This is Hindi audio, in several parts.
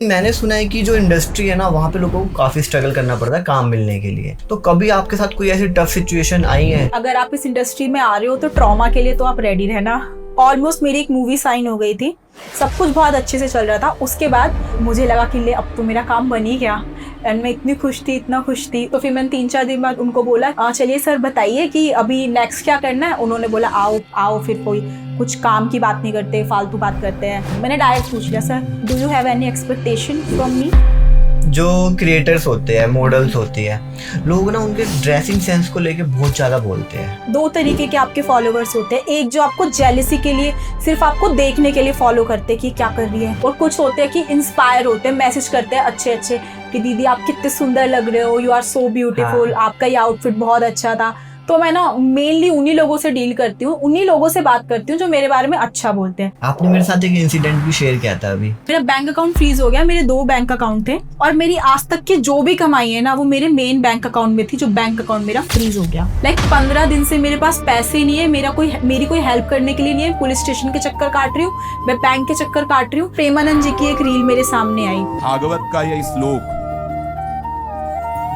मैंने सुना है कि जो इंडस्ट्री है ना, वहाँ पे लोगों को काफी स्ट्रगल करना पड़ता है काम मिलने के लिए। तो कभी आपके साथ कोई ऐसी टफ सिचुएशन आई है? अगर आप इस इंडस्ट्री में आ रहे हो तो ट्रॉमा के लिए तो आप रेडी रहना। ऑलमोस्ट मेरी एक मूवी साइन हो गई थी, सब कुछ बहुत अच्छे से चल रहा था। उसके बाद मुझे लगा कि ले अब तो मेरा काम बन ही गया, एंड मैं इतनी खुश थी, इतना खुश थी। तो फिर मैंने 3-4 दिन बाद उनको बोला चलिए सर बताइए कि अभी नेक्स्ट क्या करना है। उन्होंने बोला आओ आओ, फिर कोई कुछ काम की बात नहीं करते, फालतू बात करते हैं। मैंने डायरेक्ट पूछ लिया, sir do you have any expectation from me? जो क्रिएटर्स होते हैं, मॉडल्स होती है, लोग ना उनके ड्रेसिंग सेंस को लेके बहुत ज़्यादा बोलते हैं। 2 तरीके के आपके फॉलोवर्स होते हैं, एक जो आपको जेलसी के लिए सिर्फ आपको देखने के लिए फॉलो करते हैं कि क्या कर रही है, और कुछ होते हैं कि इंस्पायर होते हैं, मैसेज करते हैं अच्छे अच्छे कि दीदी आप कितने सुंदर लग रहे हो, यू आर सो ब्यूटीफुल, आपका ये आउटफिट बहुत अच्छा था। तो मैं ना मेनली उन्हीं लोगों से डील करती हूँ, उन्हीं लोगों से बात करती हूँ जो मेरे बारे में अच्छा बोलते हैं। आपने मेरे साथ एक इंसिडेंट भी शेयर किया था अभी। मेरा बैंक अकाउंट फ्रीज हो गया। मेरे 2 बैंक अकाउंट थे और मेरी आज तक की जो भी कमाई है ना वो मेरे मेन बैंक अकाउंट में थी, जो बैंक अकाउंट मेरा फ्रीज हो गया। 15 दिन से मेरे पास पैसे नहीं है, मेरी कोई हेल्प करने के लिए नहीं है। पुलिस स्टेशन के चक्कर काट रही हूँ, मैं बैंक के चक्कर काट रही हूँ। प्रेमानंद जी की एक रील मेरे सामने आई, भागवत का यह श्लोक,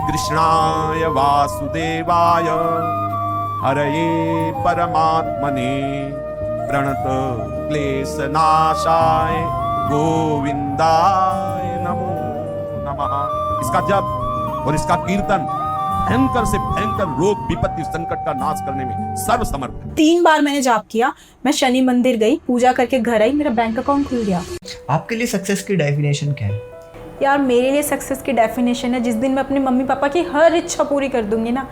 कृष्णाय वासुदेवाय हरये परमात्मने प्रणत क्लेशनाशाय गोविंदाय नमो नमः। इसका जप और इसका कीर्तन भयंकर से भयंकर रोग विपत्ति संकट का नाश करने में सर्वसमर्थ है। 3 बार मैंने जाप किया, मैं शनि मंदिर गई, पूजा करके घर आई, मेरा बैंक अकाउंट खुल गया। आपके लिए सक्सेस की डेफिनेशन क्या है? यार मेरे लिए सक्सेस की डेफिनेशन है जिस दिन मैं अपने मम्मी पापा की हर इच्छा पूरी कर दूंगी ना,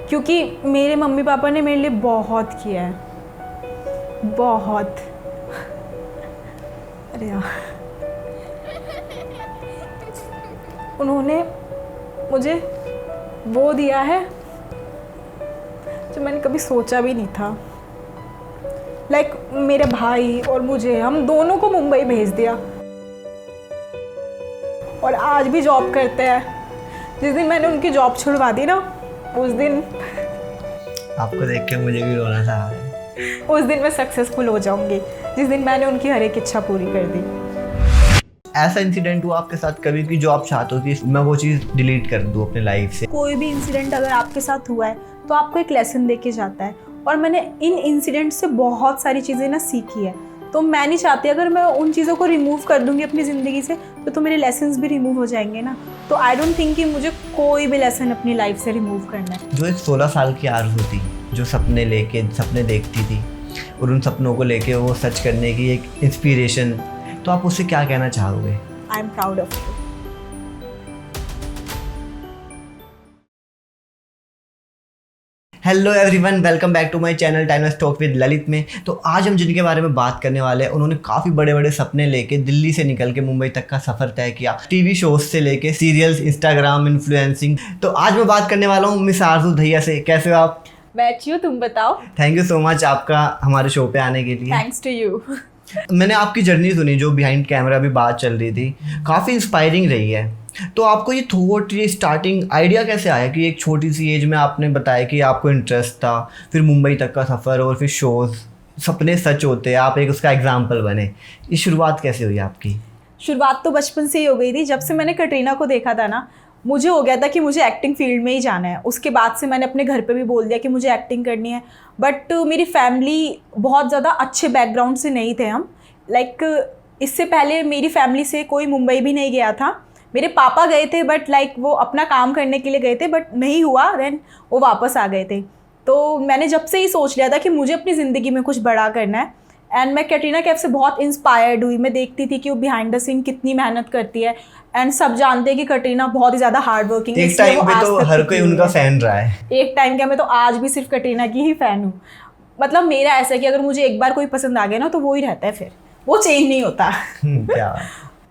क्योंकि मेरे मम्मी पापा ने मेरे लिए बहुत किया है, बहुत। अरे यार, उन्होंने मुझे वो दिया है जो मैंने कभी सोचा भी नहीं था। मेरे भाई और मुझे, हम दोनों को मुंबई भेज दिया और आज भी जॉब करते हैं। जिस दिन मैंने उनकी जॉब छुड़वा दी ना, उस दिन आपको देख के मुझे भी रोना सा आ रहा है। उस दिन मैं सक्सेसफुल हो जाऊंगी, जिस दिन मैंने उनकी हर एक इच्छा पूरी कर दी। ऐसा इंसिडेंट हुआ आपके साथ कभी कि जो आप चाहते हो कि मैं वो चीज़ डिलीट कर दूँ अपने लाइफ से? कोई भी इंसिडेंट अगर आपके साथ हुआ है तो आपको एक लेसन दे के जाता है, और मैंने इन इंसिडेंट से बहुत सारी चीज़ें ना सीखी है। तो मैं नहीं चाहती अगर मैं उन चीज़ों को रिमूव कर दूंगी अपनी ज़िंदगी से तो मेरे लेसन्स भी रिमूव हो जाएंगे ना। तो आई डोंट थिंक कि मुझे कोई भी लेसन अपनी लाइफ से रिमूव करना है। जो एक 16 साल की आरज़ू थी, जो सपने देखती थी और उन सपनों को लेके वो सच करने की एक इंस्पिरेशन, तो आप उससे क्या कहना चाहोगे? I am proud of you. Hello everyone, welcome back to my channel timeless talk with Lalit में। तो आज हम जिनके बारे में बात करने वाले हैं, उन्होंने काफ़ी बड़े बड़े सपने लेके दिल्ली से निकल के मुंबई तक का सफ़र तय किया, टीवी शोज से लेके सीरियल्स, इंस्टाग्राम इन्फ्लुएंसिंग। तो आज मैं बात करने वाला हूँ मिस आरज़ू दहिया से। कैसे हो आप? मैं अच्छी हूँ, तुम बताओ। थैंक यू सो मच आपका हमारे शो पे आने के लिए। Thanks to you. मैंने आपकी जर्नी सुनी, जो बिहाइंड कैमरा भी बात चल रही थी, काफ़ी इंस्पायरिंग रही है। तो आपको ये थॉट, ये स्टार्टिंग आइडिया कैसे आया कि एक छोटी सी एज में आपने बताया कि आपको इंटरेस्ट था, फिर मुंबई तक का सफ़र और फिर शोज़, सपने सच होते हैं, आप एक उसका एग्जाम्पल बने। ये शुरुआत कैसे हुई आपकी? शुरुआत तो बचपन से ही हो गई थी। जब से मैंने कटरीना को देखा था ना, मुझे हो गया था कि मुझे एक्टिंग फील्ड में ही जाना है। उसके बाद से मैंने अपने घर पे भी बोल दिया कि मुझे एक्टिंग करनी है। बट मेरी फैमिली बहुत ज़्यादा अच्छे बैकग्राउंड से नहीं थे हम। इससे पहले मेरी फैमिली से कोई मुंबई भी नहीं गया था। मेरे पापा गए थे बट वो अपना काम करने के लिए गए थे, बट नहीं हुआ, देन वो वापस आ गए थे। तो मैंने जब से ही सोच लिया था कि मुझे अपनी ज़िंदगी में कुछ बड़ा करना है। एंड मैं कैटरीना कैफ से बहुत इंस्पायर्ड हुई। मैं देखती थी कि वो बिहाइंड द सीन कितनी मेहनत करती है, एंड सब जानते हैं कि कैटरीना बहुत ही ज़्यादा हार्ड वर्किंग है। एक टाइम पे तो हर कोई उनका फैन रहा है। एक टाइम क्या, मैं तो आज भी सिर्फ कैटरीना की ही फ़ैन हूँ। मेरा ऐसा है कि अगर मुझे एक बार कोई पसंद आ गया ना तो वो ही रहता है, फिर वो चेंज नहीं होता। क्या?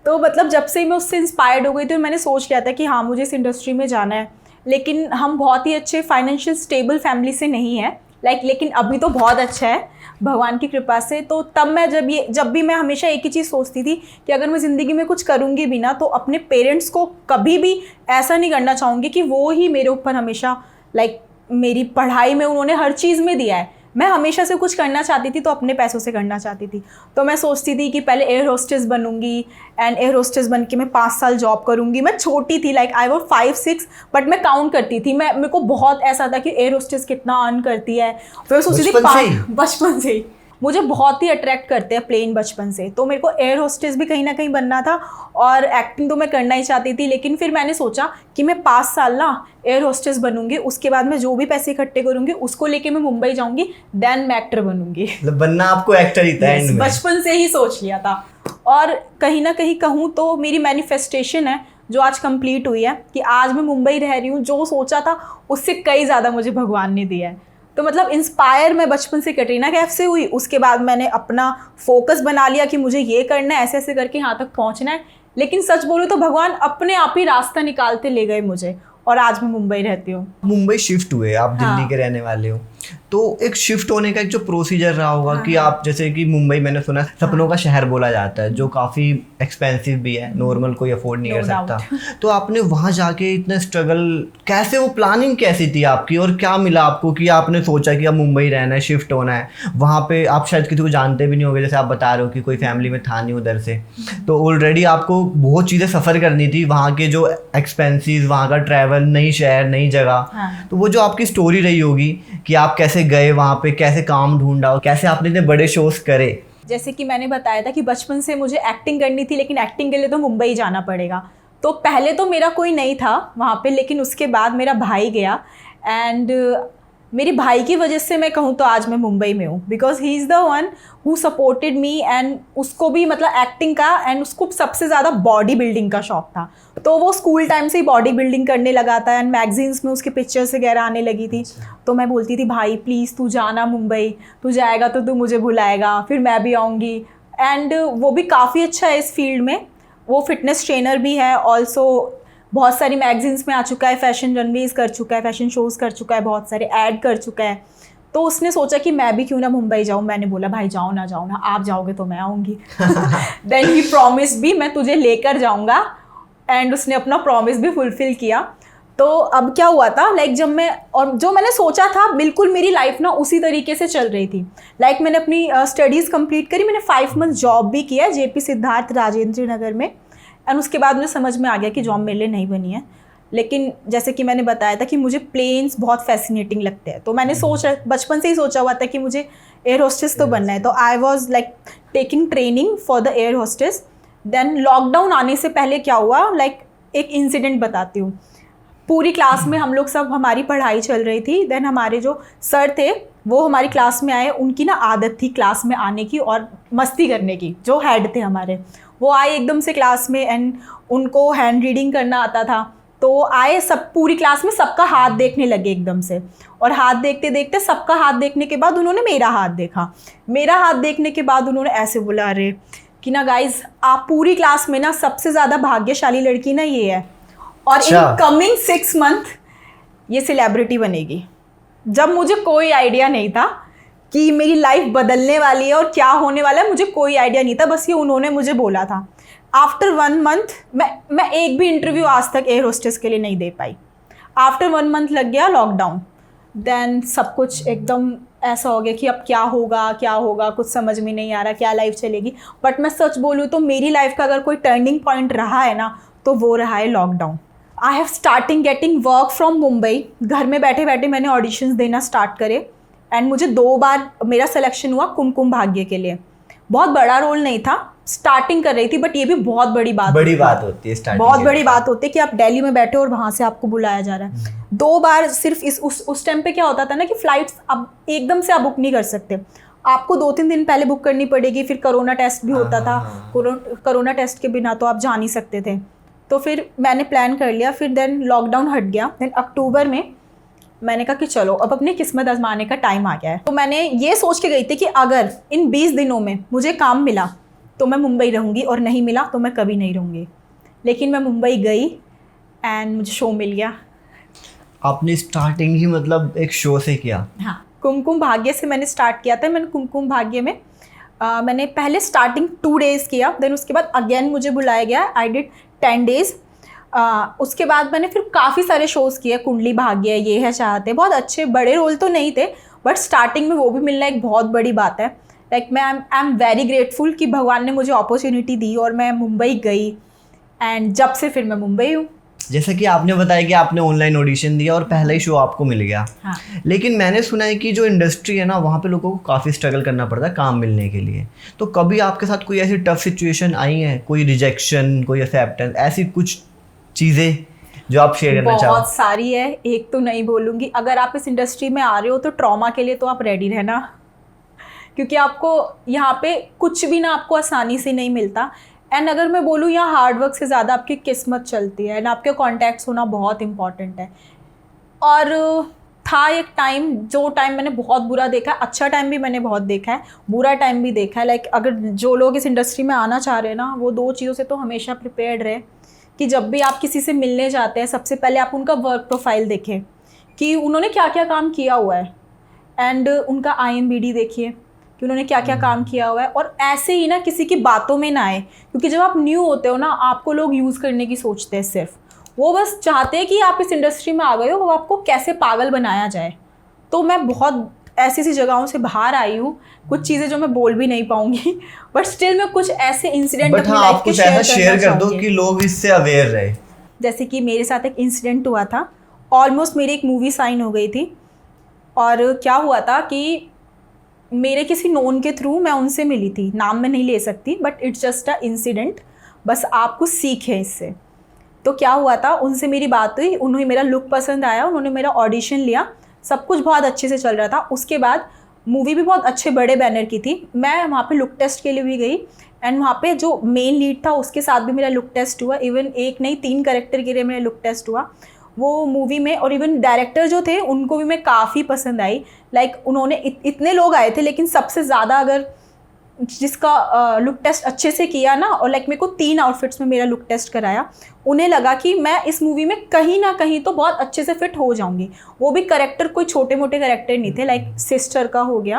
तो जब से ही मैं उससे इंस्पायर्ड हो गई तो मैंने सोच लिया था कि हाँ मुझे इस इंडस्ट्री में जाना है। लेकिन हम बहुत ही अच्छे फाइनेंशियल स्टेबल फैमिली से नहीं है, लेकिन अभी तो बहुत अच्छा है भगवान की कृपा से। तो तब मैं जब भी मैं हमेशा एक ही चीज़ सोचती थी कि अगर मैं ज़िंदगी में कुछ करूँगी भी ना, तो अपने पेरेंट्स को कभी भी ऐसा नहीं करना चाहूँगी कि वो ही मेरे ऊपर हमेशा मेरी पढ़ाई में उन्होंने हर चीज़ में दिया है, मैं हमेशा से कुछ करना चाहती थी तो अपने पैसों से करना चाहती थी। तो मैं सोचती थी कि पहले एयर होस्टेस बनूंगी एंड एयर होस्टेस बन के मैं 5 साल जॉब करूंगी। मैं छोटी थी, लाइक आई वॉज 5-6, बट मैं काउंट करती थी। मेरे को बहुत ऐसा था कि एयर होस्टेस कितना अर्न करती है। फिर मैं सोचती थी बचपन से ही मुझे बहुत ही अट्रैक्ट करते हैं प्लेन बचपन से। तो मेरे को एयर होस्टेस भी कहीं ना कहीं बनना था और एक्टिंग तो मैं करना ही चाहती थी। लेकिन फिर मैंने सोचा कि मैं 5 साल ना एयर होस्टेस बनूंगी, उसके बाद मैं जो भी पैसे इकट्ठे करूंगी उसको लेके मैं मुंबई जाऊंगी, देन मैं एक्टर बनूंगी। मतलब बनना आपको एक्टर ही था एंड में। बचपन से ही सोच लिया था। और कहीं ना कहीं कहूँ तो मेरी मैनिफेस्टेशन है जो आज कंप्लीट हुई है कि आज मैं मुंबई रह रही हूँ। जो सोचा था उससे कई ज़्यादा मुझे भगवान ने दिया है। तो मतलब इंस्पायर मैं बचपन से कटरीना कैफ से हुई, उसके बाद मैंने अपना फोकस बना लिया कि मुझे ये करना है, ऐसे ऐसे करके यहाँ तक पहुँचना है। लेकिन सच बोलूँ तो भगवान अपने आप ही रास्ता निकालते ले गए मुझे, और आज मैं मुंबई रहती हूँ। मुंबई शिफ्ट हुए, आप हाँ। दिल्ली के रहने वाले हो, तो एक शिफ्ट होने का एक जो प्रोसीजर रहा होगा कि आप जैसे कि मुंबई मैंने सुना सपनों का शहर बोला जाता है, जो काफ़ी एक्सपेंसिव भी है, नॉर्मल कोई अफोर्ड नहीं कर सकता। तो आपने वहाँ जाके इतना स्ट्रगल कैसे, वो प्लानिंग कैसी थी आपकी, और क्या मिला आपको कि आपने सोचा कि अब मुंबई रहना है, शिफ्ट होना है। वहाँ पे आप शायद किसी को जानते भी नहीं होंगे, जैसे आप बता रहे हो कि कोई फैमिली में था नहीं उधर से, तो ऑलरेडी आपको बहुत चीज़ें सफ़र करनी थी, वहाँ के जो एक्सपेंसिस, वहाँ का ट्रैवल, नई शहर, नई जगह। तो वो जो आपकी स्टोरी रही होगी कि आप कैसे गए वहाँ पे, कैसे काम ढूंढा, कैसे आपने इतने बड़े शोज करे। जैसे कि मैंने बताया था कि बचपन से मुझे एक्टिंग करनी थी, लेकिन एक्टिंग के लिए तो मुंबई जाना पड़ेगा। तो पहले तो मेरा कोई नहीं था वहाँ पे, लेकिन उसके बाद मेरा भाई गया एंड मेरे भाई की वजह से मैं कहूँ तो आज मैं मुंबई में हूँ, because he is the one who supported me. And उसको भी मतलब एक्टिंग का एंड उसको सबसे ज़्यादा बॉडी बिल्डिंग का शौक था, तो वो स्कूल टाइम से ही बॉडी बिल्डिंग करने लगा था एंड मैगजीन्स में उसके पिक्चर्स वगैरह आने लगी थी। तो मैं बोलती थी भाई प्लीज़ तू जाना मुंबई, तू जाएगा तो तू मुझे बुलाएगा, फिर मैं भी आऊँगी। एंड वो भी काफ़ी अच्छा है इस फील्ड में, वो फिटनेस ट्रेनर भी है, ऑल्सो बहुत सारी मैगजीन्स में आ चुका है, फैशन रनवेज कर चुका है, फैशन शोज़ कर चुका है, बहुत सारे ऐड कर चुका है। तो उसने सोचा कि मैं भी क्यों ना मुंबई जाऊँ। मैंने बोला भाई जाओ ना, आप जाओगे तो मैं आऊँगी। देन ही प्रॉमिस भी मैं तुझे लेकर जाऊँगा, एंड उसने अपना प्रॉमिस भी फुलफिल किया। तो अब क्या हुआ था, लाइक जब मैं, और जो मैंने सोचा था बिल्कुल मेरी लाइफ ना उसी तरीके से चल रही थी। लाइक मैंने अपनी स्टडीज़ कंप्लीट करी, मैंने 5 मंथ जॉब भी किया JP सिद्धार्थ राजेंद्र नगर में, एंड उसके बाद मुझे समझ में आ गया कि जॉब मेरे लिए नहीं बनी है। लेकिन जैसे कि मैंने बताया था कि मुझे प्लेन्स बहुत फैसिनेटिंग लगते हैं, तो मैंने बचपन से ही सोचा हुआ था कि मुझे एयर होस्टेस तो बनना है। तो I was like taking training for the air hostess. Then lockdown आने से पहले क्या हुआ, लाइक एक इंसिडेंट बताती हूँ। पूरी क्लास में हम लोग सब, हमारी पढ़ाई चल रही थी, देन हमारे जो सर थे वो हमारी क्लास में आए। उनकी ना आदत थी क्लास में आने की और मस्ती करने की। जो हेड थे हमारे, वो आए एकदम से क्लास में, एंड उनको हैंड रीडिंग करना आता था। तो आए, सब पूरी क्लास में सबका हाथ देखने लगे एकदम से, और हाथ देखते देखते सबका हाथ देखने के बाद उन्होंने मेरा हाथ देखा। मेरा हाथ देखने के बाद उन्होंने ऐसे बोला, अरे कि ना गाइज, आप पूरी क्लास में ना सबसे ज़्यादा भाग्यशाली लड़की ना ये है, और इन कमिंग 6 मंथ ये सेलिब्रिटी बनेगी। जब मुझे कोई आइडिया नहीं था कि मेरी लाइफ बदलने वाली है और क्या होने वाला है, मुझे कोई आइडिया नहीं था, बस ये उन्होंने मुझे बोला था। आफ्टर 1 मंथ मैं एक भी इंटरव्यू आज तक एयर होस्टेस के लिए नहीं दे पाई। आफ्टर 1 मंथ लग गया लॉकडाउन, देन सब कुछ एकदम ऐसा हो गया कि अब क्या होगा, कुछ समझ में नहीं आ रहा, क्या लाइफ चलेगी। बट मैं सच बोलूँ तो मेरी लाइफ का अगर कोई टर्निंग पॉइंट रहा है ना, तो वो रहा है lockdown. I have starting getting work from Mumbai. घर में बैठे बैठे मैंने ऑडिशंस देना स्टार्ट करे, एंड मुझे 2 बार मेरा सिलेक्शन हुआ कुमकुम भाग्य के लिए। बहुत बड़ा रोल नहीं था, स्टार्टिंग कर रही थी, बट ये भी बहुत बड़ी बात होती है स्टार्टिंग, बहुत बड़ी बात होती है कि आप दिल्ली में बैठे हो और वहाँ से आपको बुलाया जा रहा है। 2 बार सिर्फ उस टाइम पे क्या होता था ना कि फ़्लाइट्स अब एकदम से आप बुक नहीं कर सकते, आपको 2-3 दिन पहले बुक करनी पड़ेगी। फिर कोरोना टेस्ट भी होता था, कोरोना टेस्ट के बिना तो आप जा नहीं सकते थे। तो फिर मैंने प्लान कर लिया, फिर देन लॉकडाउन हट गया। देन अक्टूबर में मैंने कहा कि चलो अब अपनी किस्मत आजमाने का टाइम आ गया है। तो मैंने ये सोच के गई थी कि अगर इन 20 दिनों में मुझे काम मिला तो मैं मुंबई रहूँगी, और नहीं मिला तो मैं कभी नहीं रहूँगी। लेकिन मैं मुंबई गई एंड मुझे शो मिल गया। आपने स्टार्टिंग ही मतलब एक शो से किया? हाँ, कुमकुम भाग्य से मैंने स्टार्ट किया था। मैंने कुमकुम भाग्य में मैंने पहले स्टार्टिंग 2 डेज़ किया, देन उसके बाद अगेन मुझे बुलाया गया, आई डिड 10 डेज़। उसके बाद मैंने फिर काफ़ी सारे शोज़ किए, कुंडली भाग्य, ये है चाहते, बहुत अच्छे बड़े रोल तो नहीं थे, बट स्टार्टिंग में वो भी मिलना एक बहुत बड़ी बात है। लाइक मैं आई एम वेरी ग्रेटफुल कि भगवान ने मुझे अपॉर्चुनिटी दी और मैं मुंबई गई, एंड जब से फिर मैं मुंबई हूँ। जैसा कि आपने बताया कि आपने ऑनलाइन ऑडिशन दिया और पहला ही शो आपको मिल गया। हाँ। लेकिन मैंने सुना है कि जो इंडस्ट्री है ना, वहाँ पे लोगों को काफ़ी स्ट्रगल करना पड़ता है काम मिलने के लिए। तो कभी आपके साथ कोई ऐसी टफ सिचुएशन आई है, कोई रिजेक्शन, कोई एक्सेप्टेंस, ऐसी कुछ चीज़ें जो आप शेयर करना चाहो? बहुत सारी है, एक तो नहीं बोलूँगी। अगर आप इस इंडस्ट्री में आ रहे हो तो ट्रॉमा के लिए तो आप रेडी रहना, क्योंकि आपको यहाँ पे कुछ भी ना आपको आसानी से नहीं मिलता। एंड अगर मैं बोलूँ, यहाँ हार्डवर्क से ज़्यादा आपकी किस्मत चलती है, एंड आपके कॉन्टैक्ट्स होना बहुत इंपॉर्टेंट है। और था एक टाइम, जो टाइम मैंने बहुत बुरा देखा है, अच्छा टाइम भी मैंने बहुत देखा है, बुरा टाइम भी देखा है। लाइक अगर जो लोग इस इंडस्ट्री में आना चाह रहे हैं ना, वो 2 चीज़ों से तो हमेशा प्रिपेयर्ड रहे कि जब भी आप किसी से मिलने जाते हैं, सबसे पहले आप उनका वर्क प्रोफाइल देखें कि उन्होंने क्या क्या काम किया हुआ है, एंड उनका IMDb देखिए कि उन्होंने क्या क्या काम किया हुआ है। और ऐसे ही ना किसी की बातों में ना आए, क्योंकि जब आप न्यू होते हो ना, आपको लोग यूज़ करने की सोचते हैं सिर्फ। वो बस चाहते हैं कि आप इस इंडस्ट्री में आ गए हो, वो आपको कैसे पागल बनाया जाए। तो मैं बहुत ऐसी सी जगहों से बाहर आई हूँ, कुछ चीज़ें जो मैं बोल भी नहीं पाऊँगी, बट स्टिल मैं कुछ ऐसे इंसिडेंट बट हाँ, आप कुछ ऐसा शेयर कर दो कि लोग इससे अवेयर रहे। जैसे कि मेरे साथ एक इंसिडेंट हुआ था, ऑलमोस्ट मेरी एक मूवी साइन हो गई थी, और क्या हुआ था कि मेरे किसी नोन के थ्रू मैं उनसे मिली थी, नाम मैं नहीं ले सकती, but it's just a incident, बस आप कुछ सीखें इससे। तो क्या हुआ था, उनसे मेरी बात हुई, उन्हें मेरा लुक पसंद आया, उन्होंने मेरा ऑडिशन लिया, सब कुछ बहुत अच्छे से चल रहा था। उसके बाद मूवी भी बहुत अच्छे बड़े बैनर की थी, मैं वहाँ पे लुक टेस्ट के लिए भी गई, एंड वहाँ पे जो मेन लीड था उसके साथ भी मेरा लुक टेस्ट हुआ। इवन एक नहीं 3 कैरेक्टर के लिए मेरा लुक टेस्ट हुआ वो मूवी में। और इवन डायरेक्टर जो थे उनको भी मैं काफ़ी पसंद आई। लाइक उन्होंने इतने लोग आए थे, लेकिन सबसे ज़्यादा अगर जिसका लुक टेस्ट अच्छे से किया ना, और लाइक मेरे को 3 आउटफिट्स में मेरा लुक टेस्ट कराया, उन्हें लगा कि मैं इस मूवी में कहीं ना कहीं तो बहुत अच्छे से फिट हो जाऊंगी। वो भी कैरेक्टर कोई छोटे मोटे कैरेक्टर नहीं थे, लाइक सिस्टर का हो गया,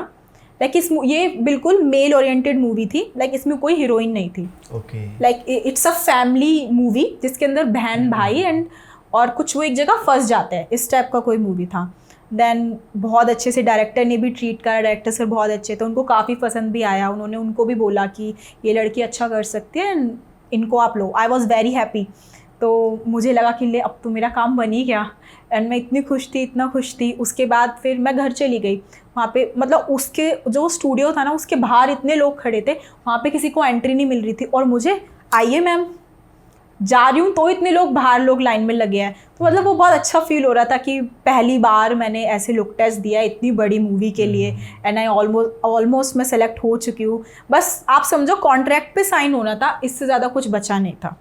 लाइक ये बिल्कुल मेल ओरिएंटेड मूवी थी, लाइक इसमें कोई हीरोइन नहीं थी। Okay. Like it's a family movie जिसके अंदर बहन भाई एंड और कुछ वो एक जगह फंस जाते हैं, इस टाइप का कोई मूवी था। देन बहुत अच्छे से डायरेक्टर ने भी ट्रीट करा, डायरेक्टर सर बहुत अच्छे थे, उनको काफ़ी पसंद भी आया। उन्होंने उनको भी बोला कि ये लड़की अच्छा कर सकती है, इनको आप लो। I was very happy. तो मुझे लगा कि ले अब तो मेरा काम बन ही गया, एंड मैं इतनी खुश थी, इतना खुश थी। उसके बाद फिर मैं घर चली गई। वहाँ पे मतलब उसके जो स्टूडियो था ना, उसके बाहर इतने लोग खड़े थे, वहाँ पे किसी को एंट्री नहीं मिल रही थी, और मुझे आइए मैम जा रही हूँ तो इतने लोग बाहर लोग लाइन में लगे हैं। तो मतलब वो बहुत अच्छा फील हो रहा था कि पहली बार मैंने ऐसे लुक टेस्ट दिया इतनी बड़ी मूवी के लिए, एंड आई ऑलमोस्ट मैं सेलेक्ट हो चुकी हूँ। बस आप समझो कॉन्ट्रैक्ट पे साइन होना था, इससे ज़्यादा कुछ बचा नहीं था।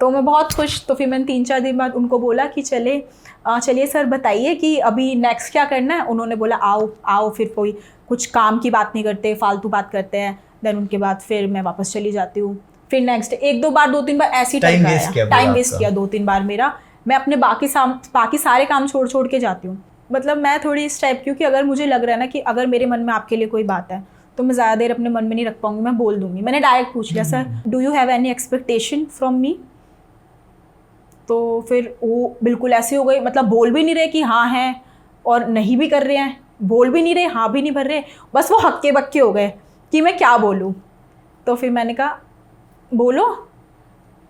तो मैं बहुत खुश। तो फिर मैंने 3-4 दिन बाद उनको बोला कि चलिए सर बताइए कि अभी नेक्स्ट क्या करना है। उन्होंने बोला आओ फिर कोई कुछ काम की बात नहीं करते, फालतू बात करते हैं। देन उनके बाद फिर मैं वापस चली जाती हूँ। फिर नेक्स्ट 1-2 बार 2-3 बार ऐसी टाइम वेस्ट किया 2-3 बार मेरा। मैं अपने बाकी सारे काम छोड़ के जाती हूँ। मतलब मैं थोड़ी इस टाइप की हूँ कि अगर मुझे लग रहा है ना कि अगर मेरे मन में आपके लिए कोई बात है तो मैं ज़्यादा देर अपने मन में नहीं रख पाऊँगी, मैं बोल दूँगी। मैंने डायरेक्ट पूछ लिया, sir do you have any expectation from me. तो फिर वो बिल्कुल ऐसे हो गई, मतलब बोल भी नहीं रहे कि हाँ हैं और नहीं भी कर रहे हैं, बोल भी नहीं रहे, हाँ भी नहीं भर रहे, बस वो हक्के बक्के हो गए कि मैं क्या बोलूँ। तो फिर मैंने कहा बोलो।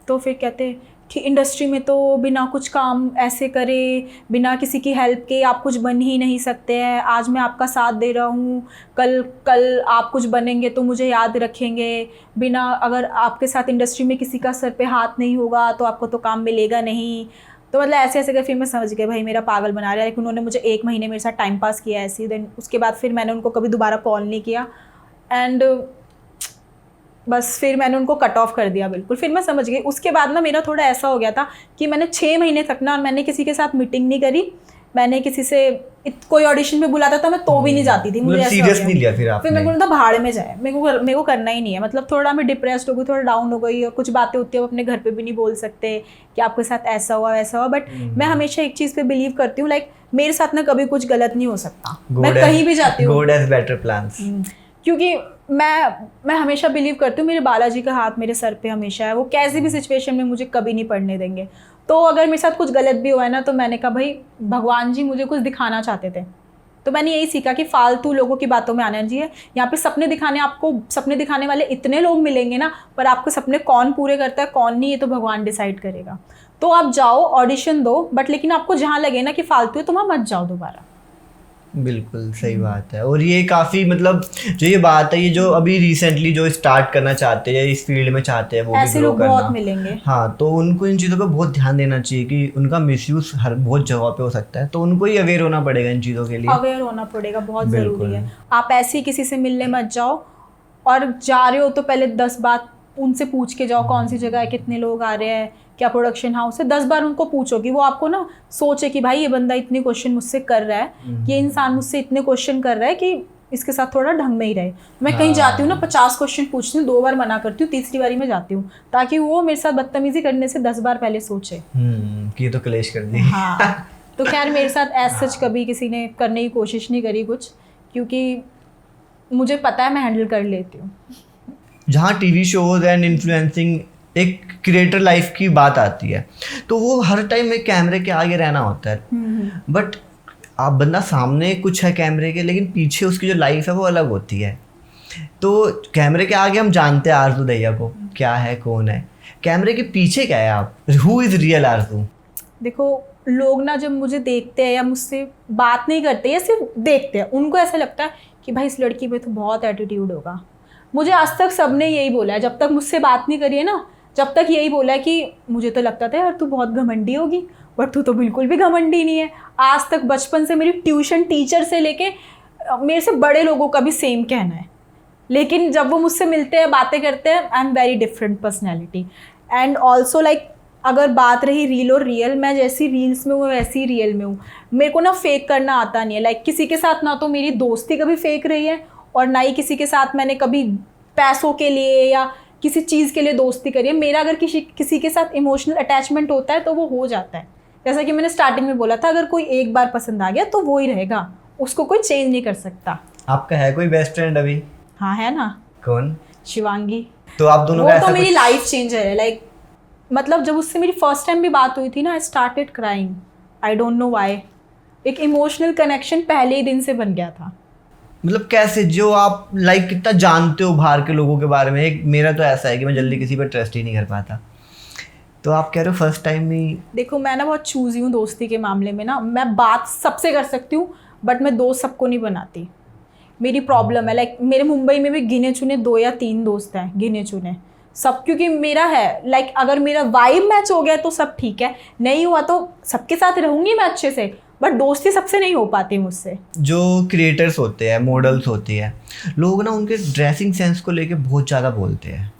तो फिर कहते कि इंडस्ट्री में तो बिना कुछ काम ऐसे करे, बिना किसी की हेल्प के आप कुछ बन ही नहीं सकते हैं। आज मैं आपका साथ दे रहा हूँ, कल आप कुछ बनेंगे तो मुझे याद रखेंगे। बिना अगर आपके साथ इंडस्ट्री में किसी का सर पे हाथ नहीं होगा तो आपको तो काम मिलेगा नहीं। तो मतलब ऐसे कर फिर मैं समझ गई भाई मेरा पागल बना रहा है। लेकिन उन्होंने मुझे 1 महीने मेरे साथ टाइम पास किया ऐसे। देन उसके बाद फिर मैंने उनको कभी दोबारा कॉल नहीं किया, एंड बस फिर मैंने उनको कट ऑफ कर दिया बिल्कुल। फिर मैं समझ गई। उसके बाद ना मेरा थोड़ा ऐसा हो गया था कि मैंने 6 महीने तक ना, और मैंने किसी के साथ मीटिंग नहीं करी, मैंने किसी से कोई ऑडिशन पे बुलाता था मैं तो भी नहीं जाती थी। मुझे ऐसा सीरियस नहीं लिया फिर आपने। फिर मेरे को लगा भाड़ में जाए, मेरे को करना ही नहीं है। मतलब थोड़ा मैं डिप्रेस्ड हो गई, थोड़ा डाउन हो गई, और कुछ बातें होती है वो अपने घर पे भी नहीं बोल सकते कि आपके साथ ऐसा हुआ वैसा हुआ। बट मैं हमेशा एक चीज़ पे बिलीव करती हूँ, लाइक मेरे साथ ना कभी कुछ गलत नहीं हो सकता। मैं कहीं भी जाती हूँ, गॉड हैज बेटर प्लान्स। क्योंकि मैं हमेशा बिलीव करती हूँ मेरे बालाजी का हाथ मेरे सर पे हमेशा है। वो कैसी भी सिचुएशन में मुझे कभी नहीं पड़ने देंगे। तो अगर मेरे साथ कुछ गलत भी हुआ है ना, तो मैंने कहा भाई भगवान जी मुझे कुछ दिखाना चाहते थे तो मैंने यही सीखा कि फालतू लोगों की बातों में आना चाहिए। यहाँ पे आपको सपने दिखाने वाले इतने लोग मिलेंगे ना, पर आपके सपने कौन पूरे करता है कौन नहीं, ये तो भगवान डिसाइड करेगा। तो आप जाओ, ऑडिशन दो, बट लेकिन आपको जहाँ लगे ना कि फालतू है, तो वहाँ मत जाओ दोबारा। बिल्कुल सही बात है। और ये काफ़ी मतलब जो ये बात है, ये जो अभी रिसेंटली जो स्टार्ट करना चाहते हैं या इस फील्ड में चाहते हैं वो ऐसे भी ग्रो लोग करना, बहुत मिलेंगे। हाँ, तो उनको इन चीज़ों पे बहुत ध्यान देना चाहिए कि उनका मिसयूज हर बहुत जगह पे हो सकता है, तो उनको ही अवेयर होना पड़ेगा इन चीज़ों के लिए। अवेयर होना पड़ेगा, बहुत बिल्कुल। ज़रूरी है। आप ऐसे ही किसी से मिलने मत जाओ, और जा रहे हो तो पहले 10 बात उनसे पूछ के जाओ, कौन सी जगह है, कितने लोग आ रहे हैं, क्या प्रोडक्शन हाउस है। 10 बार उनको पूछो कि वो आपको ना सोचे कि भाई ये बंदा इतने क्वेश्चन मुझसे कर रहा है, ये इंसान मुझसे इतने क्वेश्चन कर रहा है कि इसके साथ थोड़ा ढंग में ही रहे। मैं कहीं जाती हूँ ना 50 क्वेश्चन पूछती हूँ, 2 बार मना करती हूँ, तीसरी बारी में जाती हूँ, ताकि वो मेरे साथ बदतमीजी करने से 10 बार पहले सोचे कि ये तो क्लेश कर दी। हाँ। तो खैर मेरे साथ एज सच कभी किसी ने करने की कोशिश नहीं करी कुछ, क्योंकि मुझे पता है मैं हैंडल कर लेती हूँ। जहाँ टीवी शोज एंड इन्फ्लुएंसिंग एक क्रिएटर लाइफ की बात आती है, तो वो हर टाइम एक कैमरे के आगे रहना होता है, बट आप बंदा सामने कुछ है कैमरे के, लेकिन पीछे उसकी जो लाइफ है वो अलग होती है। तो कैमरे के आगे हम जानते हैं आरजू दहिया को क्या है, कौन है, कैमरे के पीछे क्या है आप, हु इज़ रियल आरजू? देखो, लोग ना जब मुझे देखते हैं या मुझसे बात नहीं करते या सिर्फ देखते हैं, उनको ऐसा लगता है कि भाई इस लड़की में तो बहुत एटीट्यूड होगा। मुझे आज तक सबने यही बोला है, जब तक मुझसे बात नहीं करी है ना, जब तक यही बोला है कि मुझे तो लगता था यार तू बहुत घमंडी होगी, बट तू तो बिल्कुल भी घमंडी नहीं है। आज तक बचपन से मेरी ट्यूशन टीचर से लेके मेरे से बड़े लोगों का भी सेम कहना है, लेकिन जब वो मुझसे मिलते हैं, बातें करते हैं, I am very different personality. And also like अगर बात रही रील और रियल, मैं जैसी रील्स में हूँ वैसी ही रियल में हूँ। मेरे को ना फेक करना आता नहीं है। लाइक किसी के साथ ना तो मेरी दोस्ती कभी फेक रही है, और ना ही किसी के साथ मैंने कभी पैसों के लिए या किसी चीज़ के लिए दोस्ती करी है। मेरा अगर किसी के साथ इमोशनल अटैचमेंट होता है तो वो हो जाता है। जैसा कि मैंने स्टार्टिंग में बोला था, अगर कोई एक बार पसंद आ गया तो वो ही रहेगा, उसको कोई चेंज नहीं कर सकता। आपका है कोई बेस्ट फ्रेंड अभी? हाँ है ना, कौन? शिवांगी। तो आप दोनों वो का तो ऐसा मेरी कुछ... लाइफ चेंजर है। लाइक मतलब जब उससे मेरी फर्स्ट टाइम भी बात हुई थी ना, I started crying, I don't know why. एक इमोशनल कनेक्शन पहले ही दिन से बन गया था। मतलब कैसे, जो आप लाइक कितना जानते हो बाहर के लोगों के बारे में? एक मेरा तो ऐसा है कि मैं जल्दी किसी पर ट्रस्ट ही नहीं कर पाता, तो आप कह रहे हो फर्स्ट टाइम ही? देखो मैं ना बहुत चूजी हूँ दोस्ती के मामले में ना, मैं बात सबसे कर सकती हूँ, बट मैं दोस्त सबको नहीं बनाती। मेरी प्रॉब्लम है। लाइक मेरे मुंबई में भी गिने चुने 2 या 3 दोस्त हैं, गिने चुने सब, क्योंकि मेरा है लाइक अगर मेरा वाइब मैच हो गया तो सब ठीक है, नहीं हुआ तो सबके साथ रहूँगी मैं अच्छे से, बट दोस्ती सबसे नहीं हो पाती मुझसे। जो क्रिएटर्स होते हैं, मॉडल्स होती है, लोग ना उनके ड्रेसिंग सेंस को लेके बहुत ज़्यादा बोलते हैं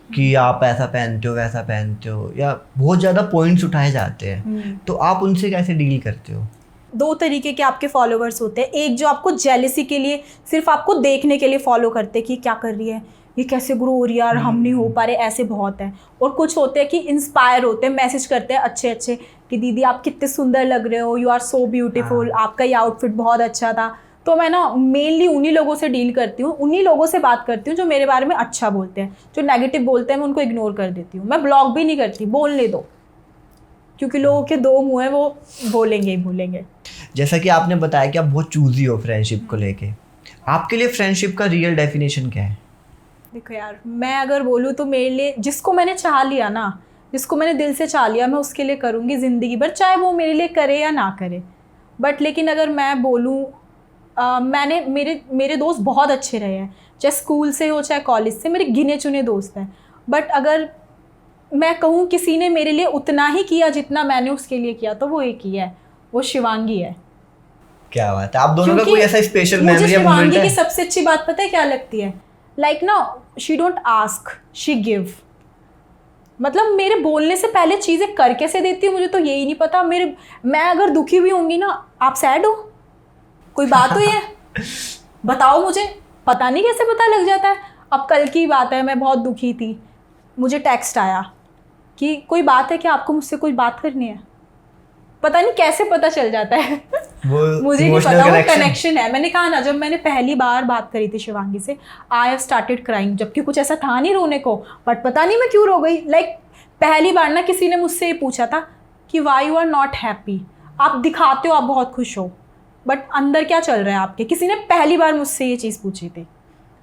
कि आप ऐसा पहनते हो, वैसा पहनते हो, या बहुत ज़्यादा पॉइंट्स उठाए जाते हैं। तो आप उनसे कैसे डील करते हो? 2 तरीके के आपके फॉलोवर्स होते हैं। एक जो आपको जेलिसी के लिए, सिर्फ आपको देखने के लिए फॉलो करते हैं कि क्या कर रही है, ये कैसे ग्रो हो रही है यार, हम नहीं हो पा रहे, ऐसे बहुत हैं। और कुछ होते हैं कि इंस्पायर होते हैं, मैसेज करते हैं अच्छे अच्छे कि दीदी आप कितने सुंदर लग रहे हो, यू आर सो ब्यूटीफुल, आपका ये आउटफिट बहुत अच्छा था। तो मैं ना मेनली उन्हीं लोगों से डील करती हूँ, उन्हीं लोगों से बात करती हूँ जो मेरे बारे में अच्छा बोलते हैं। जो नेगेटिव बोलते हैं मैं उनको इग्नोर कर देती हूँ। मैं ब्लॉक भी नहीं करती, बोलने दो, क्योंकि लोगों के 2 मुँह हैं, वो बोलेंगे ही बोलेंगे। जैसा कि आपने बताया कि आप बहुत चूजी हो फ्रेंडशिप को लेके, आपके लिए फ्रेंडशिप का रियल डेफिनेशन क्या है? देखो यार, मैं अगर बोलूँ तो मेरे लिए जिसको मैंने चाह लिया ना, जिसको मैंने दिल से चाह लिया, मैं उसके लिए करूँगी ज़िंदगी भर, चाहे वो मेरे लिए करे या ना करे। बट लेकिन अगर मैं बोलूँ, मैंने मेरे दोस्त बहुत अच्छे रहे हैं, चाहे स्कूल से हो चाहे कॉलेज से, मेरे गिने चुने दोस्त हैं। बट अगर मैं कहूँ किसी ने मेरे लिए उतना ही किया जितना मैंने उसके लिए किया, तो वो एक ही है, वो शिवांगी है। क्या बात है, आप दोनों का क्योंकि कोई ऐसा स्पेशल मेमोरी या मोमेंट शिवांगी है? की सबसे अच्छी बात पता है क्या लगती है? लाइक ना, she don't ask, she give. मतलब मेरे बोलने से पहले चीज़ें कर कैसे देती है मुझे तो यही नहीं पता। मैं अगर दुखी हुई होंगी ना, आप सैड हो, कोई बात हुई है, बताओ मुझे, पता नहीं कैसे पता लग जाता है। अब कल की बात है, मैं बहुत दुखी थी, मुझे टेक्स्ट आया कि कोई बात है क्या, आपको मुझसे कोई बात करनी है। पता नहीं कैसे पता चल जाता है मुझे नहीं पता, वो कनेक्शन है। मैंने कहा ना, जब मैंने पहली बार बात करी थी शिवांगी से, आई हैव स्टार्टेड क्राइंग, जबकि कुछ ऐसा था नहीं रोने को, बट पता नहीं मैं क्यों रो गई। लाइक पहली बार ना किसी ने मुझसे ये पूछा था कि why you are not happy, आप दिखाते हो आप बहुत खुश हो, बट अंदर क्या चल रहा है आपके? किसी ने पहली बार मुझसे ये चीज़ पूछी थी।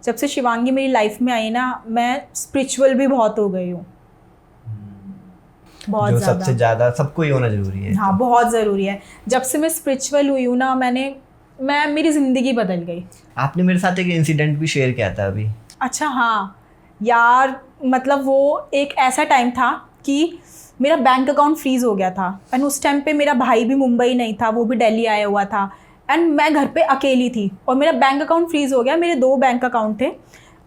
जब से शिवांगी मेरी लाइफ में आई ना, मैं स्पिरिचुअल भी बहुत हो गई हूँ, बहुत जो ज़्यादा। सबसे ज़्यादा सबको ही होना जरूरी है। हाँ, बहुत ज़रूरी है। जब से मैं स्पिरिचुअल हुई हूँ ना, मेरी ज़िंदगी बदल गई। आपने मेरे साथ एक इंसिडेंट भी शेयर किया था अभी। अच्छा हाँ यार, मतलब वो एक ऐसा टाइम था कि मेरा बैंक अकाउंट फ्रीज़ हो गया था, एंड उस टाइम पे मेरा भाई भी मुंबई नहीं था, वो भी दिल्ली आया हुआ था, एंड मैं घर पे अकेली थी और मेरा बैंक अकाउंट फ्रीज़ हो गया। मेरे 2 बैंक अकाउंट थे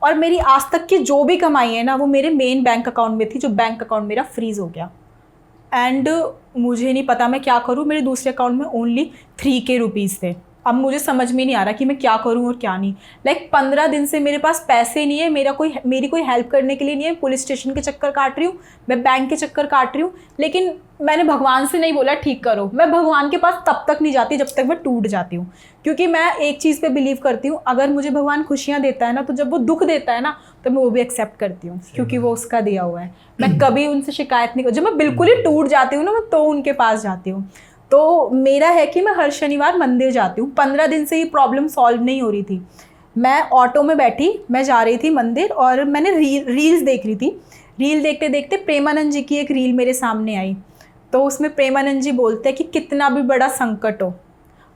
और मेरी आज तक की जो भी कमाई है ना, वो मेरे मेन बैंक अकाउंट में थी, जो बैंक अकाउंट मेरा फ्रीज़ हो गया। एंड मुझे नहीं पता मैं क्या करूँ। मेरे दूसरे अकाउंट में ओनली 3K रुपीज़ थे। अब मुझे समझ में नहीं आ रहा कि मैं क्या करूँ और क्या नहीं। लाइक 15 दिन से मेरे पास पैसे नहीं है, मेरी कोई हेल्प करने के लिए नहीं है। पुलिस स्टेशन के चक्कर काट रही हूँ, मैं बैंक के चक्कर काट रही हूँ, लेकिन मैंने भगवान से नहीं बोला ठीक करो। मैं भगवान के पास तब तक नहीं जाती जब तक मैं टूट जाती हूँ, क्योंकि मैं एक चीज़ पे बिलीव करती हूँ, अगर मुझे भगवान खुशियाँ देता है ना, तो जब वो दुख देता है ना, तो मैं वो भी एक्सेप्ट करती हूँ, क्योंकि वो उसका दिया हुआ है। मैं कभी उनसे शिकायत नहीं करती। जब मैं बिल्कुल ही टूट जाती हूँ ना, मैं तो उनके पास जाती हूँ। तो मेरा है कि मैं हर शनिवार मंदिर जाती हूँ। 15 दिन से ये प्रॉब्लम सॉल्व नहीं हो रही थी। मैं ऑटो में बैठी, मैं जा रही थी मंदिर, और मैंने रील्स देख रही थी। रील देखते देखते प्रेमानंद जी की एक रील मेरे सामने आई। तो उसमें प्रेमानंद जी बोलते हैं कि कितना भी बड़ा संकट हो,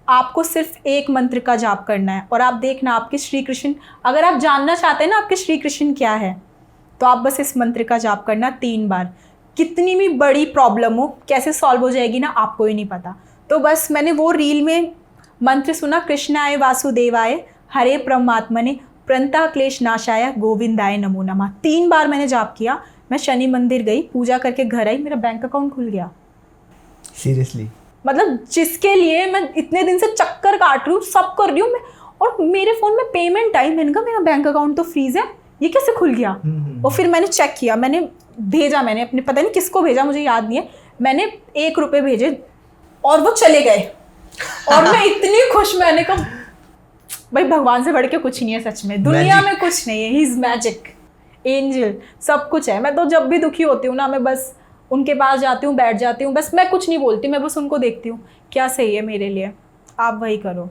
आपको सिर्फ एक मंत्र का जाप करना है, और आप देखना आपके श्री कृष्ण, अगर आप जानना चाहते हैं ना आपके श्री कृष्ण क्या है, तो आप बस इस मंत्र का जाप करना 3 बार। कितनी भी बड़ी प्रॉब्लम हो, कैसे सॉल्व हो जाएगी ना, आपको ही नहीं पता। तो बस मैंने वो रील में मंत्र सुना, कृष्णाय वासुदेवाय हरे परमात्मने प्रणता क्लेश नाशाय गोविंदाय नमो नमः। 3 बार मैंने जाप किया। मैं शनि मंदिर गई, पूजा करके घर आई, मेरा बैंक अकाउंट खुल गया। सीरियसली? मतलब जिसके लिए मैं इतने दिन से चक्कर काट रही हूँ, सब कर रही हूँ मैं, और मेरे फ़ोन में पेमेंट आई। मैंने कहा मेरा बैंक अकाउंट तो फ्रीज़ है, ये कैसे खुल गया? और फिर मैंने चेक किया, मैंने अपने, पता नहीं किसको भेजा, मुझे याद नहीं है, मैंने 1 रुपये भेजे और वो चले गए। और मैं इतनी खुश, मैंने कहा भाई भगवान से बढ़ के कुछ नहीं है सच में, दुनिया में कुछ नहीं है। ही इज़ मैजिक, एंजल, सब कुछ है। मैं तो जब भी दुखी होती हूँ ना, मैं बस उनके पास जाती हूँ, बैठ जाती हूँ, बस मैं कुछ नहीं बोलती, मैं बस उनको देखती हूँ, क्या सही है मेरे लिए, आप वही करो।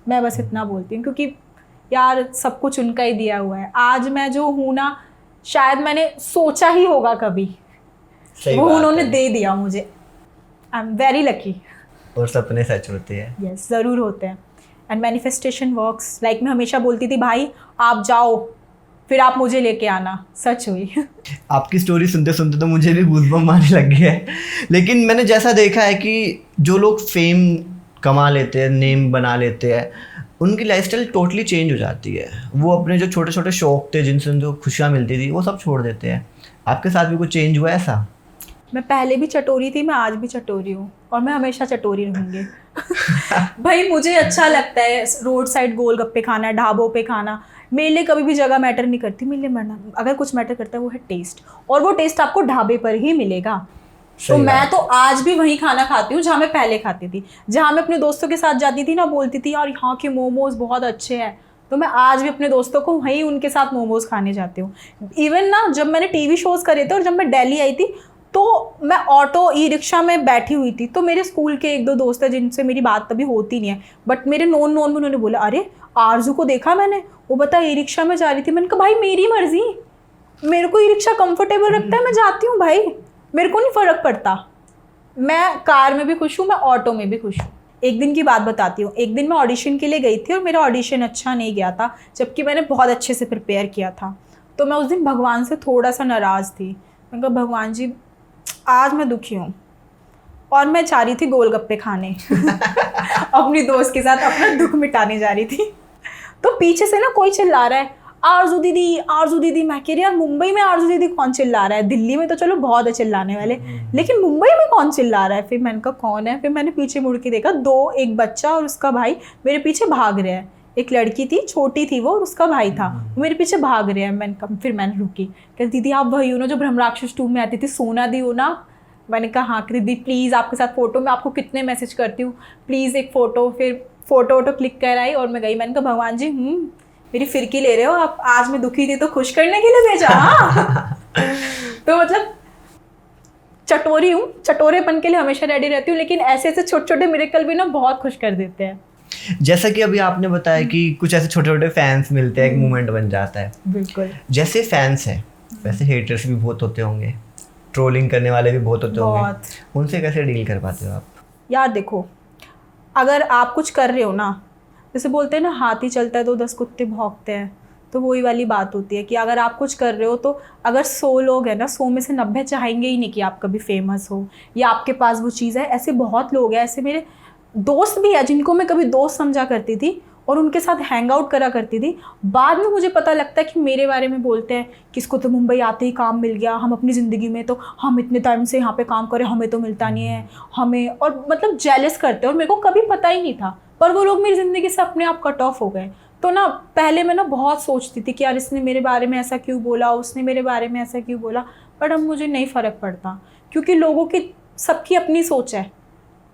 मैं बस इतना बोलती हूँ, क्योंकि यार सब कुछ उनका ही दिया हुआ है। आज मैं जो हूँ ना, शायद मैंने सोचा ही होगा कभी, वो उन्होंने दे दिया मुझे। I am very lucky. और सपने सच होते हैं। यस, ज़रूर होते हैं। And manifestation works. लाइक मैं हमेशा बोलती थी भाई आप जाओ, फिर आप मुझे लेके आना। सच हुई। आपकी स्टोरी सुनते सुनते तो मुझे भी गूज़बम्प आने लग गया है। लेकिन मैंने जैसा देखा है कि जो लोग फेम कमा लेते हैं, नेम बना लेते हैं, उनकी लाइफस्टाइल टोटली चेंज हो जाती है। वो अपने जो छोटे छोटे शौक थे, जिनसे उनको खुशियाँ मिलती थी, वो सब छोड़ देते हैं। आपके साथ भी कुछ चेंज हुआ ऐसा? मैं पहले भी चटोरी थी, मैं आज भी चटोरी हूँ, और मैं हमेशा चटोरी रहूँगी। भाई मुझे अच्छा लगता है रोड साइड गोलगप्पे खाना, ढाबों पे खाना। मेरे लिए कभी भी जगह मैटर नहीं करती। मेरे लिए अगर कुछ मैटर करता है वो है टेस्ट, और वो टेस्ट आपको ढाबे पर ही मिलेगा। तो मैं तो आज भी वही खाना खाती हूँ जहाँ मैं पहले खाती थी। जहाँ मैं अपने दोस्तों के साथ जाती थी ना, बोलती थी यार यहाँ के मोमोज बहुत अच्छे हैं, तो मैं आज भी अपने दोस्तों को वहीं उनके साथ मोमोज खाने जाती हूँ। इवन ना जब मैंने टीवी शोज़ करे थे और जब मैं दिल्ली आई थी, तो मैं ऑटो ई रिक्शा में बैठी हुई थी, तो मेरे स्कूल के 1-2 दोस्त हैं जिनसे मेरी बात तभी होती नहीं है, बट मेरे नॉन में उन्होंने बोला अरे आरजू को देखा मैंने, वो बता ई रिक्शा में जा रही थी। मैंने कहा भाई मेरी मर्जी, मेरे को ई रिक्शा कंफर्टेबल रखता है, मैं जाती हूँ भाई, मेरे को नहीं फ़र्क पड़ता। मैं कार में भी खुश हूँ, मैं ऑटो में भी खुश हूँ। एक दिन की बात बताती हूँ। एक दिन मैं ऑडिशन के लिए गई थी और मेरा ऑडिशन अच्छा नहीं गया था, जबकि मैंने बहुत अच्छे से प्रिपेयर किया था। तो मैं उस दिन भगवान से थोड़ा सा नाराज़ थी। मैंने कहा भगवान जी आज मैं दुखी हूँ, और मैं जा रही थी गोलगप्पे खाने अपनी दोस्त के साथ अपना दुख मिटाने जा रही थी। तो पीछे से ना कोई चिल्ला रहा है आरजू दीदी, आरजू दीदी। मैं कह रही यार मुंबई में आरजू दीदी कौन चिल्ला रहा है? दिल्ली में तो चलो बहुत है चिल्लाने वाले, लेकिन मुंबई में कौन चिल्ला रहा है? फिर मैंने कहा कौन है? फिर मैंने पीछे मुड़ के देखा, एक बच्चा और उसका भाई मेरे पीछे भाग रहे हैं। एक लड़की थी, छोटी थी वो, और उसका भाई था, वो मेरे पीछे भाग रहे हैं। फिर मैंने रुकी, कहती दीदी आप वही हो ना जो ब्रह्मराक्षस 2 में आती थी, सोना दी हो ना? मैंने कहा हाँ दीदी प्लीज़ आपके साथ फ़ोटो, मैं आपको कितने मैसेज करती हूँ, प्लीज़ एक फ़ोटो। फिर फ़ोटो क्लिक कर आई और मैं गई। मैंने कहा भगवान जी मेरी फिरकी ले रहे हो आप, आज मैं दुखी थी तो खुश करने के लिए भेजा। हाँ। तो मतलब चटोरी हूँ, चटोरेपन के लिए हमेशा रेडी रहती हूँ, लेकिन ऐसे छोटे छोटे मिरेकल भी ना बहुत खुश कर देते हैं। जैसा कि अभी आपने बताया कि कुछ ऐसे छोटे छोटे फैंस मिलते हैं, एक मूवमेंट बन जाता है। बिल्कुल। जैसे फैंस हैं वैसे हेटर्स भी बहुत होते होंगे, ट्रोलिंग करने वाले भी बहुत होते होंगे, बहुत। उनसे कैसे डील कर पाते हो आप? यार देखो, अगर आप कुछ कर रहे हो ना, जैसे बोलते हैं ना हाथी चलता है तो 10 कुत्ते भौंकते हैं, तो वही वाली बात होती है कि अगर आप कुछ कर रहे हो तो अगर 100 लोग हैं ना, 100 में से 90 चाहेंगे ही नहीं कि आप कभी फेमस हो या आपके पास वो चीज़ है। ऐसे बहुत लोग हैं, ऐसे मेरे दोस्त भी है जिनको मैं कभी दोस्त समझा करती थी और उनके साथ हैंग आउट करा करती थी। बाद में मुझे पता लगता है कि मेरे बारे में बोलते हैं कि इसको तो मुंबई आते ही काम मिल गया, हम अपनी ज़िंदगी में तो हम इतने टाइम से यहाँ पे काम करें, हमें तो मिलता नहीं है, हमें, और मतलब जेलस करते हैं और मेरे को कभी पता ही नहीं था, पर वो लोग मेरी ज़िंदगी से अपने आप कट ऑफ हो गए। तो ना पहले मैं ना बहुत सोचती थी कि यार इसने मेरे बारे में ऐसा क्यों बोला, उसने मेरे बारे में ऐसा क्यों बोला, बट अब मुझे नहीं फ़र्क पड़ता क्योंकि लोगों की सबकी अपनी सोच है।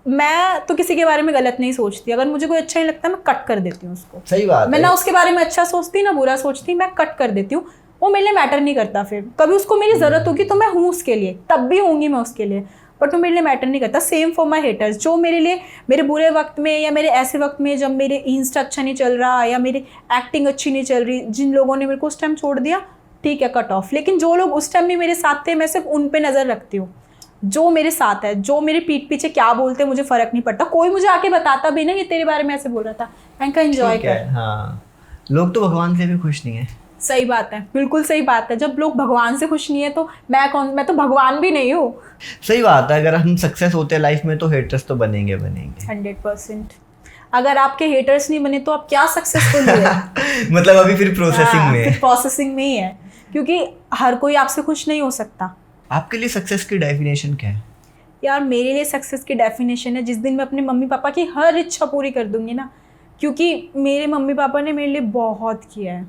मैं तो किसी के बारे में गलत नहीं सोचती, अगर मुझे कोई अच्छा नहीं लगता मैं कट कर देती हूँ उसको। सही बात मैं है। ना उसके बारे में अच्छा सोचती ना बुरा सोचती, मैं कट कर देती हूँ। वो मेरे लिए मैटर नहीं करता। फिर कभी उसको मेरी ज़रूरत होगी तो मैं हूँ उसके लिए, तब भी होंगी मैं उसके लिए, बट वो मेरे लिए मैटर नहीं करता। सेम फॉर माई हेटर्स, जो मेरे लिए मेरे बुरे वक्त में या मेरे ऐसे वक्त में जब मेरे इंस्टा अच्छा नहीं चल रहा या मेरी एक्टिंग अच्छी नहीं चल रही, जिन लोगों ने मेरे को उस टाइम छोड़ दिया, ठीक है कट ऑफ। लेकिन जो लोग उस टाइम भी मेरे साथ थे, मैं सिर्फ उन पे नज़र रखती हूँ जो मेरे साथ है। जो मेरे पीठ पीछे क्या बोलते हैं मुझे फ़र्क नहीं पड़ता, कोई मुझे आके बताता भी नहीं ये तेरे बारे में ऐसे बोल रहा था, मैं कहा एंजॉय ठीक है। कर। हाँ, लोग तो भगवान से भी खुश नहीं है। सही बात है, बिल्कुल सही बात है। जब लोग भगवान से खुश नहीं है तो मैं तो भगवान भी नहीं हूँ। सही बात है। अगर हम सक्सेस होते हैं लाइफ में तो हेटर्स तो बनेंगे 100%। अगर आपके हेटर्स नहीं बने तो आप क्या सक्सेसफुल हुए? मतलब अभी फिर प्रोसेसिंग में है। फिर प्रोसेसिंग में ही है, क्योंकि हर कोई आपसे खुश नहीं हो सकता। आपके लिए सक्सेस की डेफिनेशन क्या है? यार मेरे लिए सक्सेस की डेफिनेशन है जिस दिन मैं अपने मम्मी पापा की हर इच्छा पूरी कर दूंगी ना, क्योंकि मेरे मम्मी पापा ने मेरे लिए बहुत किया है,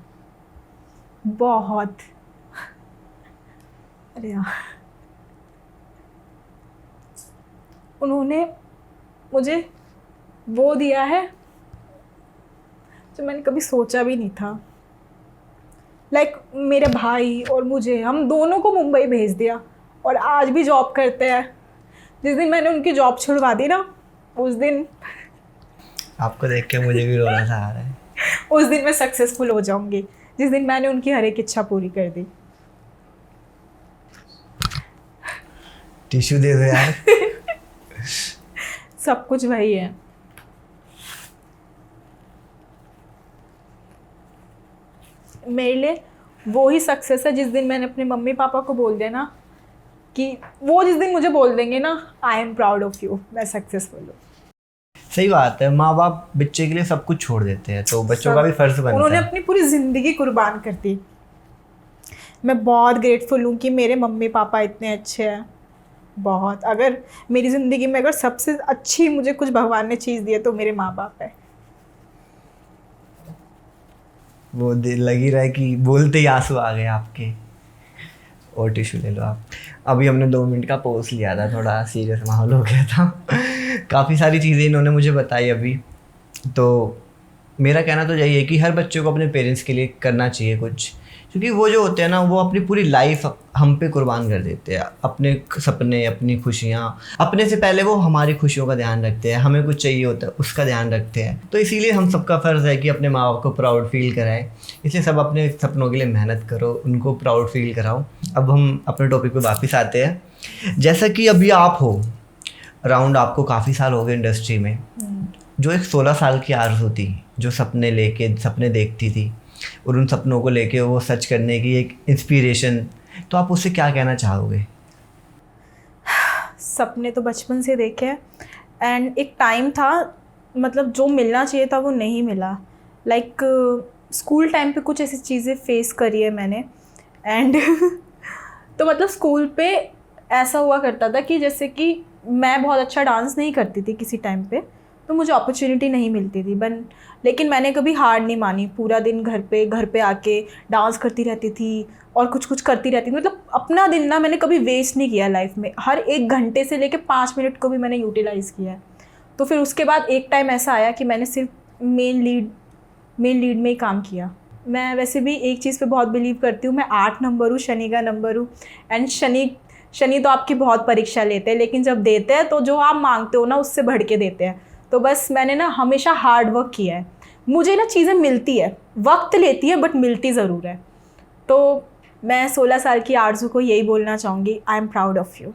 बहुत। अरे यार, उन्होंने मुझे वो दिया है जो मैंने कभी सोचा भी नहीं था। लाइक मेरे भाई और मुझे, हम दोनों को मुंबई भेज दिया और आज भी जॉब करते हैं। जिस दिन मैंने उनकी जॉब छुड़वा दी ना, उस दिन आपको देख के मुझे भी रोना सा आ रहा है। उस दिन मैं सक्सेसफुल हो जाऊंगी, जिस दिन मैंने उनकी हर एक इच्छा पूरी कर दी। टिश्यू दे दो यार। सब कुछ वही है। मेरे लिए वो ही सक्सेस है जिस दिन मैंने अपने मम्मी पापा को बोल दिया ना कि वो जिस दिन मुझे बोल देंगे ना आई एम प्राउड ऑफ यू, मैं सक्सेसफुल हूँ। सही बात है। माँ बाप बच्चे के लिए सब कुछ छोड़ देते हैं, तो बच्चों का भी फर्ज बनता उन्होंने है। अपनी पूरी ज़िंदगी कुर्बान कर दी। मैं बहुत ग्रेटफुल हूँ कि मेरे मम्मी पापा इतने अच्छे हैं, बहुत। अगर मेरी ज़िंदगी में अगर सबसे अच्छी मुझे कुछ भगवान ने चीज़ दी है तो मेरे माँ बाप है। वो लग ही रहा है कि बोलते ही आंसू आ गए आपके। और टिश्यू ले लो आप। अभी हमने 2 मिनट का पोस्ट लिया था, थोड़ा सीरियस माहौल हो गया था। काफ़ी सारी चीज़ें इन्होंने मुझे बताई अभी। तो मेरा कहना तो यही है कि हर बच्चे को अपने पेरेंट्स के लिए करना चाहिए कुछ, क्योंकि वो जो होते हैं ना वो अपनी पूरी लाइफ हम पे कुर्बान कर देते हैं। अपने सपने, अपनी खुशियाँ, अपने से पहले वो हमारी खुशियों का ध्यान रखते हैं। हमें कुछ चाहिए होता है उसका ध्यान रखते हैं। तो इसीलिए हम सबका फ़र्ज़ है कि अपने माँ बाप को प्राउड फील कराएं। इसलिए सब अपने सपनों के लिए मेहनत करो, उनको प्राउड फील कराओ। अब हम अपने टॉपिक पे वापस आते हैं। जैसा कि अभी आप हो, अराउंड आपको काफ़ी साल हो गए इंडस्ट्री में। जो एक 16 साल की आरज़ू थी, जो सपने देखती थी और उन सपनों को लेके वो सच करने की एक इंस्पिरेशन, तो आप उससे क्या कहना चाहोगे? सपने तो बचपन से देखे हैं, एंड एक टाइम था मतलब जो मिलना चाहिए था वो नहीं मिला। लाइक स्कूल टाइम पे कुछ ऐसी चीज़ें फेस करी है मैंने, एंड तो मतलब स्कूल पे ऐसा हुआ करता था कि जैसे कि मैं बहुत अच्छा डांस नहीं करती थी किसी टाइम पे, तो मुझे अपॉर्चुनिटी नहीं मिलती थी। लेकिन मैंने कभी हार नहीं मानी। पूरा दिन घर पे आके डांस करती रहती थी और कुछ करती रहती थी। मतलब अपना दिन ना मैंने कभी वेस्ट नहीं किया लाइफ में। हर 1 घंटे से लेके 5 मिनट को भी मैंने यूटिलाइज़ किया है। तो फिर उसके बाद एक टाइम ऐसा आया कि मैंने सिर्फ मेन लीड में ही काम किया। मैं वैसे भी एक चीज़ पे बहुत बिलीव करती हूँ, मैं 8 नंबर हूँ, शनि का नंबर हूँ। एंड शनि तो आपकी बहुत परीक्षा लेते हैं, लेकिन जब देते हैं तो जो आप मांगते हो ना उससे बढ़ के देते हैं। तो बस मैंने ना हमेशा हार्ड वर्क किया है। मुझे ना चीज़ें मिलती है, वक्त लेती है बट मिलती ज़रूर है। तो मैं 16 साल की आरज़ू को यही बोलना चाहूँगी, आई एम प्राउड ऑफ़ यू।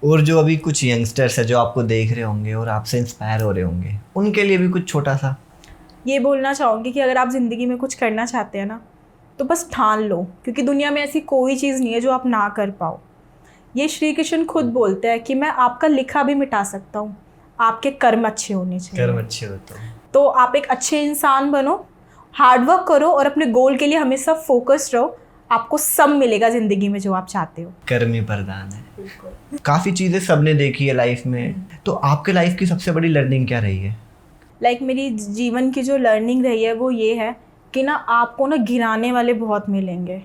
और जो अभी कुछ यंगस्टर्स है जो आपको देख रहे होंगे और आपसे इंस्पायर हो रहे होंगे, उनके लिए भी कुछ छोटा सा ये बोलना चाहूँगी कि अगर आप ज़िंदगी में कुछ करना चाहते हैं ना, तो बस ठान लो, क्योंकि दुनिया में ऐसी कोई चीज़ नहीं है जो आप ना कर पाओ। ये श्री कृष्ण खुद बोलते हैं कि मैं आपका लिखा भी मिटा सकता हूँ, आपके कर्म अच्छे होने चाहिए। कर्म अच्छे होते हैं। तो आप एक अच्छे इंसान बनो, हार्डवर्क करो और अपने गोल के लिए हमेशा फोकस्ड रहो। आपको सब मिलेगा ज़िंदगी में जो आप चाहते हो। कर्म ही वरदान है। काफ़ी चीज़ें सबने देखी है लाइफ में, तो आपके लाइफ की सबसे बड़ी लर्निंग क्या रही है? मेरी जीवन की जो लर्निंग रही है वो ये है कि ना आपको ना गिराने वाले बहुत मिलेंगे,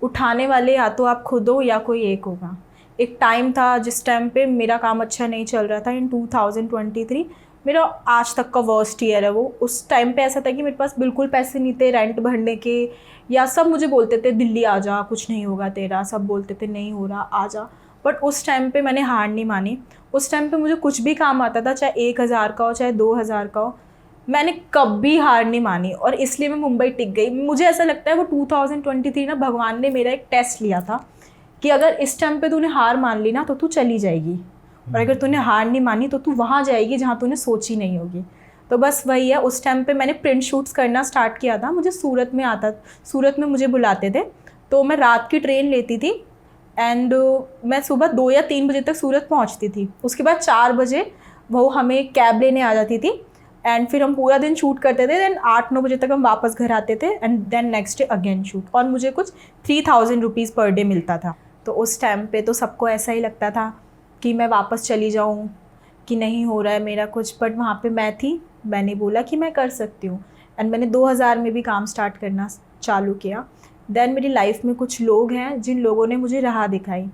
उठाने वाले या तो आप खुद हो या कोई एक होगा। एक टाइम था जिस टाइम पे मेरा काम अच्छा नहीं चल रहा था, इन 2023 मेरा आज तक का वर्स्ट ईयर है वो। उस टाइम पे ऐसा था कि मेरे पास बिल्कुल पैसे नहीं थे रेंट भरने के, या सब मुझे बोलते थे दिल्ली आ जा, कुछ नहीं होगा तेरा, सब बोलते थे नहीं हो रहा आ जा। बट उस टाइम पे मैंने हार नहीं मानी। उस टाइम पे मुझे कुछ भी काम आता था, चाहे 1,000 का हो चाहे 2,000 का हो, मैंने कभी हार नहीं मानी और इसलिए मैं मुंबई टिक गई। मुझे ऐसा लगता है वो 2023 ना भगवान ने मेरा एक टेस्ट लिया था कि अगर इस टाइम पे तूने हार मान ली ना तो तू चली जाएगी, और अगर तूने हार नहीं मानी तो तू वहाँ जाएगी जहाँ तूने सोची नहीं होगी। तो बस वही है। उस टाइम पे मैंने प्रिंट शूट्स करना स्टार्ट किया था। मुझे सूरत में मुझे बुलाते थे, तो मैं रात की ट्रेन लेती थी एंड मैं सुबह 2 या 3 बजे तक सूरत पहुंचती थी। उसके बाद 4 बजे वो हमें कैब लेने आ जाती थी एंड फिर हम पूरा दिन शूट करते थे। देन 8-9 बजे तक हम वापस घर आते थे and then next day again shoot, और मुझे कुछ 3,000 रुपीज़ पर डे मिलता था। तो उस टाइम पे तो सबको ऐसा ही लगता था कि मैं वापस चली जाऊँ, कि नहीं हो रहा है मेरा कुछ, बट वहाँ पे मैं थी, मैंने बोला कि मैं कर सकती हूँ एंड मैंने 2000 में भी काम स्टार्ट करना चालू किया। देन मेरी लाइफ में कुछ लोग हैं जिन लोगों ने मुझे राह दिखाई।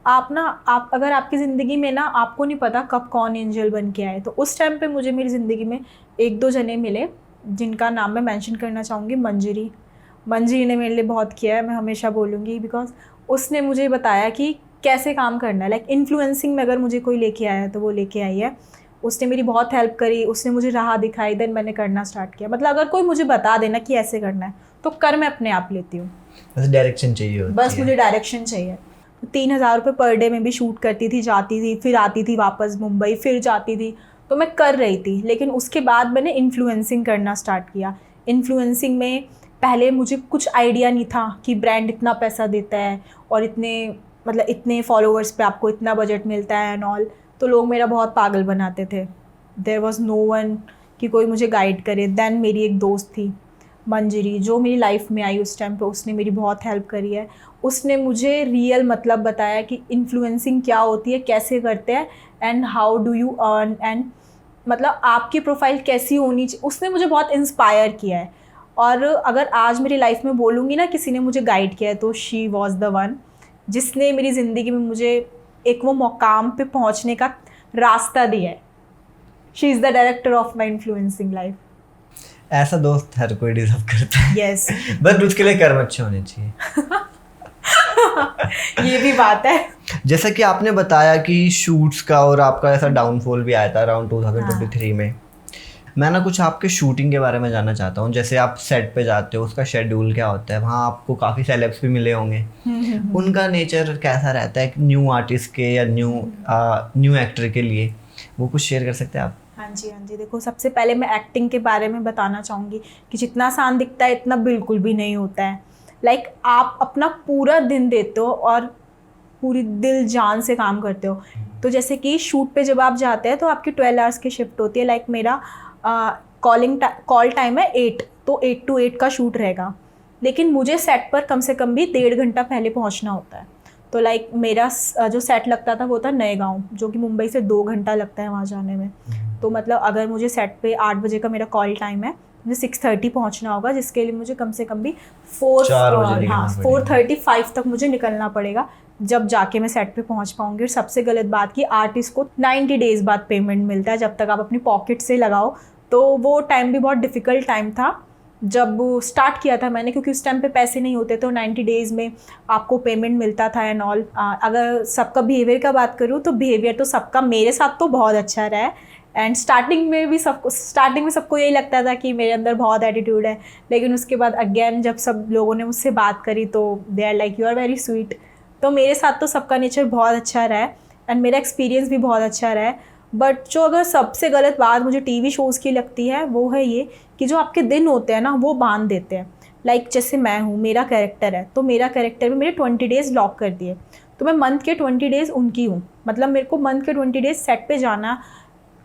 आप अगर आपकी ज़िंदगी में ना आपको नहीं पता कब कौन एंजल बन के आए, तो उस टाइम पे मुझे मेरी ज़िंदगी में 1-2 जने मिले जिनका नाम मैं मेंशन करना चाहूँगी। मंजरी ने मेरे लिए बहुत किया है, मैं हमेशा बोलूँगी, बिकॉज उसने मुझे बताया कि कैसे काम करना है। इन्फ्लुएंसिंग में अगर मुझे कोई लेके आया है तो वो लेके आई है। उसने मेरी बहुत हेल्प करी, उसने मुझे राह दिखाई, देन मैंने करना स्टार्ट किया। मतलब अगर कोई मुझे बता देना कि ऐसे करना है तो कर मैं अपने आप लेती हूँ। बस डायरेक्शन चाहिए होती बस है। मुझे डायरेक्शन चाहिए। 3,000 रुपये पर डे में भी शूट करती थी, जाती थी, फिर आती थी वापस मुंबई, फिर जाती थी, तो मैं कर रही थी। लेकिन उसके बाद मैंने इन्फ्लुएंसिंग करना स्टार्ट किया। इन्फ्लुएंसिंग में पहले मुझे कुछ आइडिया नहीं था कि ब्रांड इतना पैसा देता है और इतने फॉलोअर्स पे आपको इतना बजट मिलता है एंड ऑल। तो लोग मेरा बहुत पागल बनाते थे। देयर वॉज नो वन कि कोई मुझे गाइड करे। देन मेरी एक दोस्त थी मंजरी, जो मेरी लाइफ में आई उस टाइम पे, उसने मेरी बहुत हेल्प करी है। उसने मुझे रियल मतलब बताया कि इन्फ्लुएंसिंग क्या होती है, कैसे करते हैं and how do you earn, and मतलब आपकी प्रोफाइल कैसी होनी चाहिए। उसने मुझे बहुत इंस्पायर किया है। और अगर आज मेरी लाइफ में बोलूँगी ना किसी ने मुझे गाइड किया है तो शी वॉज द वन जिसने मेरी ज़िंदगी में मुझे एक वो मुकाम पे पहुँचने का रास्ता दिया है। She is the director of my influencing life. ऐसा दोस्त हर कोई डिजर्व करता है। यस बस उसके लिए कर्म अच्छे होने चाहिए। ये भी बात है। जैसा कि आपने बताया कि शूट्स का और आपका ऐसा डाउनफॉल भी आया था अराउंड 2023 में। मैं ना कुछ आपके शूटिंग के बारे में जानना चाहता हूँ। जैसे आप सेट पे जाते हो, उसका शेड्यूल क्या होता है? वहाँ आपको काफ़ी सेलेब्स भी मिले होंगे, उनका नेचर कैसा रहता है न्यू आर्टिस्ट के या न्यू एक्टर के लिए? वो कुछ शेयर कर सकते हैं आप? हाँ जी। देखो, सबसे पहले मैं एक्टिंग के बारे में बताना चाहूँगी कि जितना आसान दिखता है इतना बिल्कुल भी नहीं होता है। आप अपना पूरा दिन देते हो और पूरी दिल जान से काम करते हो। तो जैसे कि शूट पे जब आप जाते हैं तो आपकी 12 आवर्स की शिफ्ट होती है। मेरा कॉल टाइम है 8, तो 8 to 8 का शूट रहेगा। लेकिन मुझे सेट पर कम से कम भी 1.5 घंटा पहले पहुंचना होता है। तो मेरा जो सेट लगता था वो था नए गांव, जो कि मुंबई से 2 घंटा लगता है वहाँ जाने में। तो मतलब अगर मुझे सेट पे 8 बजे का मेरा कॉल टाइम है, मुझे 6:30 पहुँचना होगा, जिसके लिए मुझे कम से कम भी 4:35 तक मुझे निकलना पड़ेगा, जब जाके मैं सेट पे पहुंच पाऊंगी। और सबसे गलत बात कि आर्टिस्ट को 90 डेज़ बाद पेमेंट मिलता है, जब तक आप अपनी पॉकेट से लगाओ। तो वो टाइम भी बहुत डिफ़िकल्ट टाइम था जब स्टार्ट किया था मैंने, क्योंकि उस टाइम पे पैसे नहीं होते तो 90 डेज़ में आपको पेमेंट मिलता था एंड ऑल। अगर सबका बिहेवियर का बात करूँ तो बिहेवियर तो सबका मेरे साथ तो बहुत अच्छा रहा है एंड स्टार्टिंग में सबको यही लगता था कि मेरे अंदर बहुत एटीट्यूड है, लेकिन उसके बाद अगेन जब सब लोगों ने मुझसे बात करी तो they are like you are very sweet. तो मेरे साथ तो सबका नेचर बहुत अच्छा रहा है एंड मेरा एक्सपीरियंस भी बहुत अच्छा रहा है। बट जो अगर सबसे गलत बात मुझे टीवी शोज़ की लगती है वो है ये कि जो आपके दिन होते हैं ना वो बांध देते हैं। लाइक जैसे मैं हूँ, मेरा कैरेक्टर है, तो मेरा कैरेक्टर में मेरे 20 डेज़ लॉक कर दिए, तो मैं मंथ के 20 डेज़ उनकी हूँ। मतलब मेरे को मंथ के 20 डेज़ सेट पे जाना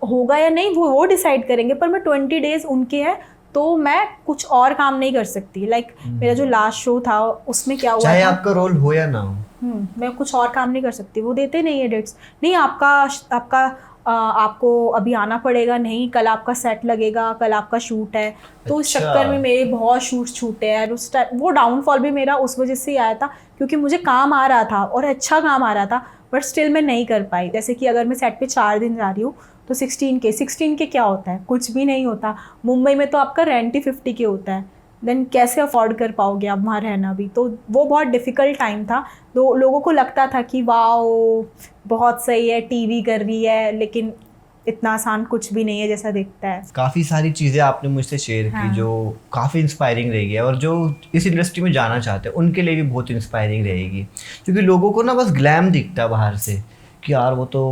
होगा या नहीं वो डिसाइड करेंगे, पर मैं 20 डेज़ उनके हैं तो मैं कुछ और काम नहीं कर सकती। लाइक मेरा जो लास्ट शो था उसमें क्या हुआ चाहे था, आपका रोल हो या ना हो, मैं कुछ और काम नहीं कर सकती, वो देते नहीं है डेट्स, नहीं आपको अभी आना पड़ेगा, नहीं कल आपका सेट लगेगा, कल आपका शूट है। तो उस अच्छा। चक्कर में मेरे बहुत शूट्स छूटे हैं। उस टाइम वो डाउनफॉल भी मेरा उस वजह से ही आया था क्योंकि मुझे काम आ रहा था और अच्छा काम आ रहा था, बट स्टिल मैं नहीं कर पाई। जैसे कि अगर मैं सेट पे 4 दिन जा रही हूँ तो 16 के क्या होता है, कुछ भी नहीं होता। मुंबई में तो आपका रेंट ही 50 के होता है, देन कैसे अफोर्ड कर पाओगे आप वहाँ रहना भी। तो वो बहुत डिफ़िकल्ट टाइम था। तो लोगों को लगता था कि वाओ बहुत सही है, टीवी कर रही है, लेकिन इतना आसान कुछ भी नहीं है जैसा दिखता है। काफ़ी सारी चीज़ें आपने मुझसे शेयर की हाँ। जो काफ़ी इंस्पायरिंग रहेगी और जो इस इंडस्ट्री में जाना चाहते हैं उनके लिए भी बहुत इंस्पायरिंग रहेगी। क्योंकि लोगों को ना बस ग्लैम दिखता है बाहर से कि यार वो तो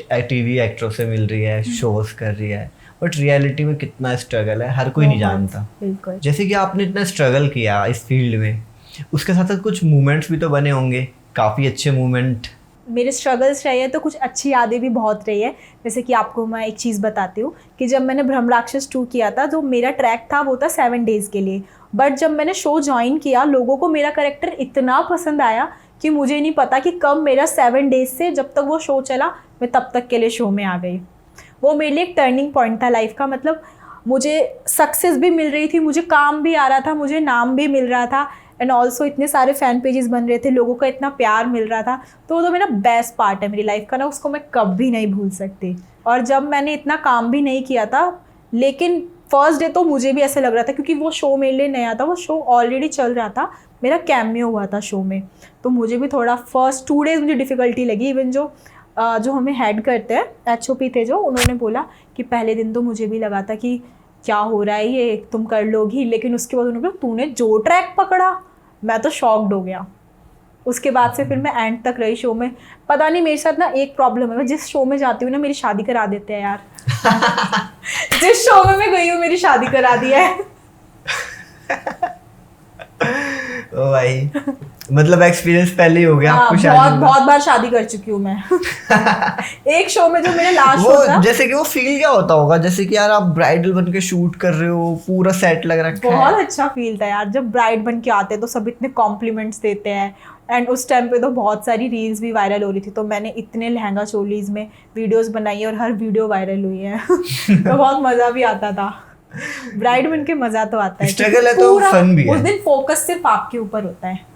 टीवी एक्टरों से मिल रही है, शोज़ कर रही है, बट रियलिटी में कितना स्ट्रगल है हर कोई नहीं जानता। बिल्कुल। जैसे कि आपने इतना स्ट्रगल किया इस फील्ड में, उसके साथ साथ कुछ मूवमेंट्स भी तो बने होंगे, काफ़ी अच्छे मूवमेंट। मेरे स्ट्रगल्स रहे हैं तो कुछ अच्छी यादें भी बहुत रही है। जैसे कि आपको मैं एक चीज़ बताती हूँ कि जब मैंने ब्रह्मराक्षस 2 किया था, जो मेरा ट्रैक था वो था 7 डेज़ के लिए, बट जब मैंने शो ज्वाइन किया लोगों को मेरा कैरेक्टर इतना पसंद आया कि मुझे नहीं पता कि कब मेरा 7 डेज़ से जब तक वो शो चला मैं तब तक के लिए शो में आ गई। वो मेरे लिए एक टर्निंग पॉइंट था लाइफ का। मतलब मुझे सक्सेस भी मिल रही थी, मुझे काम भी आ रहा था, मुझे नाम भी मिल रहा था, एंड ऑल्सो इतने सारे फ़ैन पेजेस बन रहे थे, लोगों का इतना प्यार मिल रहा था। तो वो तो मेरा बेस्ट पार्ट है मेरी लाइफ का ना, उसको मैं कभी नहीं भूल सकती। और जब मैंने इतना काम भी नहीं किया था, लेकिन फर्स्ट डे तो मुझे भी ऐसा लग रहा था क्योंकि वो शो मेरे लिए नया था, वो शो ऑलरेडी चल रहा था, मेरा कैमियो हुआ था शो में, तो मुझे भी थोड़ा फर्स्ट 2 डेज़ मुझे डिफ़िकल्टी लगी। इवन जो हमें हेड करते हैं HOP थे जो, उन्होंने बोला कि पहले दिन तो मुझे भी लगा था कि क्या हो रहा है ये, तुम कर लोगी, लेकिन उसके बाद उन्होंने बोला तूने जो ट्रैक पकड़ा, मैं तो शॉक्ड हो गया। उसके बाद से फिर मैं एंड तक रही शो में। पता नहीं मेरे साथ ना एक प्रॉब्लम है, मैं जिस शो में जाती हूँ ना मेरी शादी करा देते हैं यार। जिस शो में मैं गई हूँ मेरी शादी करा दी है। ओ भाई, मतलब एक्सपीरियंस पहले ही हो गया आपको शादी बहुत में। बहुत बार शादी कर चुकी हूँ मैं। एक शो में जो मेरा लास्ट शो वो था, जैसे कि वो फील क्या होता होगा, जैसे कि यार आप ब्राइडल बन के शूट कर रहे हो, पूरा सेट लग रखा है। बहुत अच्छा फील था यार। जब ब्राइड बन के आते हैं तो सब इतने कॉम्प्लीमेंट्स देते हैं, एंड उस टाइम पे तो बहुत सारी रील्स भी वायरल हो रही थी, तो मैंने इतने लहंगा चोलीज में वीडियोस बनाई है और हर वीडियो वायरल हुई है। तो बहुत मज़ा भी आता था। ब्राइड बन के मज़ा तो आता है, स्ट्रगल है तो पूरा फन भी है। उस दिन फोकस सिर्फ आपके ऊपर होता है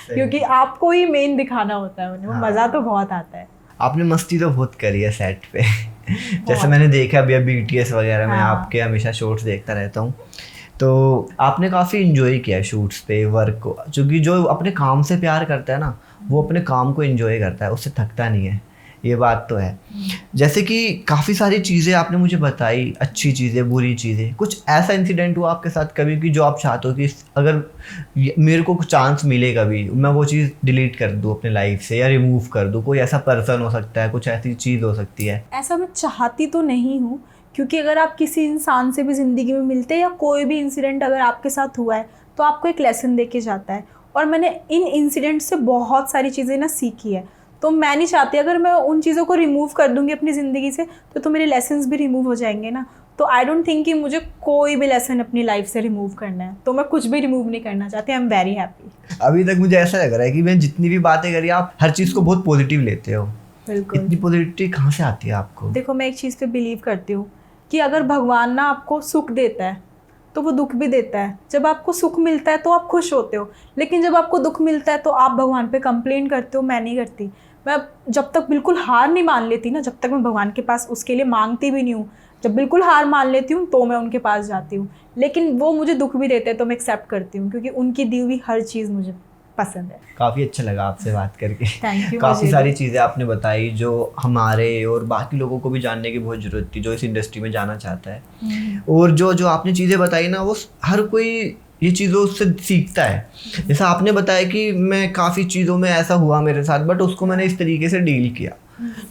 क्योंकि आपको ही मेन दिखाना होता है उन्हें। हाँ। मज़ा तो बहुत आता है। आपने मस्ती तो बहुत करी है सेट पे। जैसे मैंने देखा अभी BTS वगैरह में हाँ। आपके हमेशा शूट्स देखता रहता हूँ, तो आपने काफ़ी इंजॉय किया शूट्स पे वर्क को, क्योंकि जो अपने काम से प्यार करता है ना वो अपने काम को इंजॉय करता है, उससे थकता नहीं है, ये बात तो है। जैसे कि काफ़ी सारी चीज़ें आपने मुझे बताई, अच्छी चीज़ें, बुरी चीज़ें। कुछ ऐसा इंसिडेंट हुआ आपके साथ कभी कि जो आप चाहते हो कि अगर मेरे को चांस मिले कभी, मैं वो चीज़ डिलीट कर दूँ अपने लाइफ से या रिमूव कर दूँ? कोई ऐसा पर्सन हो सकता है, कुछ ऐसी चीज़ हो सकती है। ऐसा मैं चाहती तो नहीं हूँ, क्योंकि अगर आप किसी इंसान से भी ज़िंदगी में मिलते हैं या कोई भी इंसिडेंट अगर आपके साथ हुआ है तो आपको एक लेसन दे के जाता है, और मैंने इन इंसिडेंट से बहुत सारी चीज़ें ना सीखी है। तो मैं नहीं चाहती अगर मैं उन चीज़ों को रिमूव कर दूँगी अपनी ज़िंदगी से तो मेरे लेसन्स भी रिमूव हो जाएंगे ना। तो आई डोंट थिंक कि मुझे कोई भी लेसन अपनी लाइफ से रिमूव करना है, तो मैं कुछ भी रिमूव नहीं करना चाहती। I am very happy. अभी तक मुझे ऐसा लग रहा है कि मैं जितनी भी बातें करी, आप हर चीज़ को बहुत पॉजिटिव लेते हो। बिल्कुल। इतनी पॉजिटिविटी कहाँ से आती है आपको? देखो, मैं एक चीज़ पे बिलीव करती हूँ कि अगर भगवान ना आपको सुख देता है तो वो दुख भी देता है। जब आपको सुख मिलता है तो आप खुश होते हो, लेकिन जब आपको दुख मिलता है तो आप भगवान पे कंप्लेन करते हो। मैं नहीं करती। मैं जब तक बिल्कुल हार नहीं मान लेती ना, जब तक मैं भगवान के पास उसके लिए मांगती भी नहीं हूँ, जब बिल्कुल हार मान लेती हूँ तो मैं उनके पास जाती हूँ। लेकिन वो मुझे दुख भी देते हैं तो मैं एक्सेप्ट करती हूँ, क्योंकि उनकी दी हुई हर चीज़ मुझे पसंद है। काफ़ी अच्छा लगा आपसे बात करके। Thank you. काफ़ी सारी चीज़ें आपने बताई जो हमारे और बाकी लोगों को भी जानने की बहुत ज़रूरत थी जो इस इंडस्ट्री में जाना चाहता है। और जो जो आपने चीज़ें बताई ना, वो हर कोई ये चीज़ों से सीखता है। जैसा आपने बताया कि मैं काफ़ी चीज़ों में ऐसा हुआ मेरे साथ, बट उसको मैंने इस तरीके से डील किया।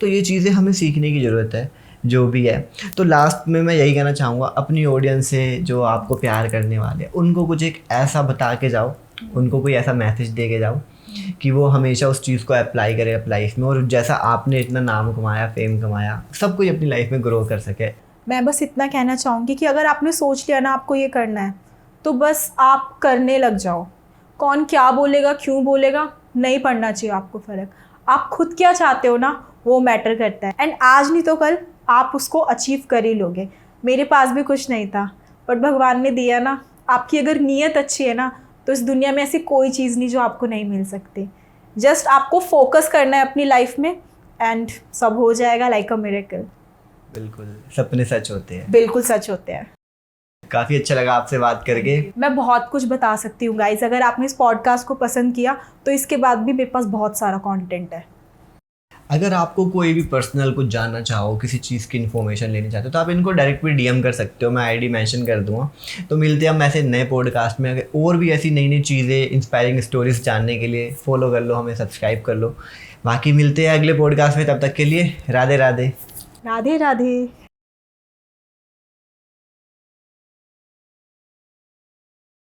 तो ये चीज़ें हमें सीखने की ज़रूरत है जो भी है। तो लास्ट में मैं यही कहना चाहूँगा अपनी ऑडियंस से, जो आपको प्यार करने वाले हैं, उनको कुछ एक ऐसा बता के जाओ, उनको कोई ऐसा मैसेज दे के जाओ कि वो हमेशा उस चीज़ को अप्लाई करे अपनी लाइफ में, और जैसा आपने इतना नाम कमाया, फेम कमाया, सब कोई अपनी लाइफ में ग्रो कर सके। मैं बस इतना कहना चाहूँगी कि अगर आपने सोच लिया ना आपको ये करना है, तो बस आप करने लग जाओ। कौन क्या बोलेगा, क्यों बोलेगा, नहीं पड़ना चाहिए आपको फ़र्क। आप खुद क्या चाहते हो ना, वो मैटर करता है। एंड आज नहीं तो कल आप उसको अचीव कर ही लोगे। मेरे पास भी कुछ नहीं था, बट भगवान ने दिया ना। आपकी अगर नीयत अच्छी है ना, तो इस दुनिया में ऐसी कोई चीज़ नहीं जो आपको नहीं मिल सकती। जस्ट आपको फोकस करना है अपनी लाइफ में, एंड सब हो जाएगा लाइक अ मिरेकल। बिल्कुल, सपने सच होते हैं। बिल्कुल सच होते हैं। काफ़ी अच्छा लगा आपसे बात करके। मैं बहुत कुछ बता सकती हूँ गाइज। अगर आपने इस पॉडकास्ट को पसंद किया तो इसके बाद भी मेरे पास बहुत सारा कंटेंट है। अगर आपको कोई भी पर्सनल कुछ जानना चाहो, किसी चीज़ की इन्फॉर्मेशन लेनी चाहते हो, तो आप इनको डायरेक्ट भी डीएम कर सकते हो। मैं आईडी मेंशन कर दूंगा। तो मिलते हैं हम ऐसे नए पॉडकास्ट में। अगर और भी ऐसी नई नई चीज़ें, इंस्पायरिंग स्टोरीज जानने के लिए फॉलो कर लो हमें, सब्सक्राइब कर लो। बाकी मिलते हैं अगले पॉडकास्ट में। तब तक के लिए राधे राधे। राधे राधे।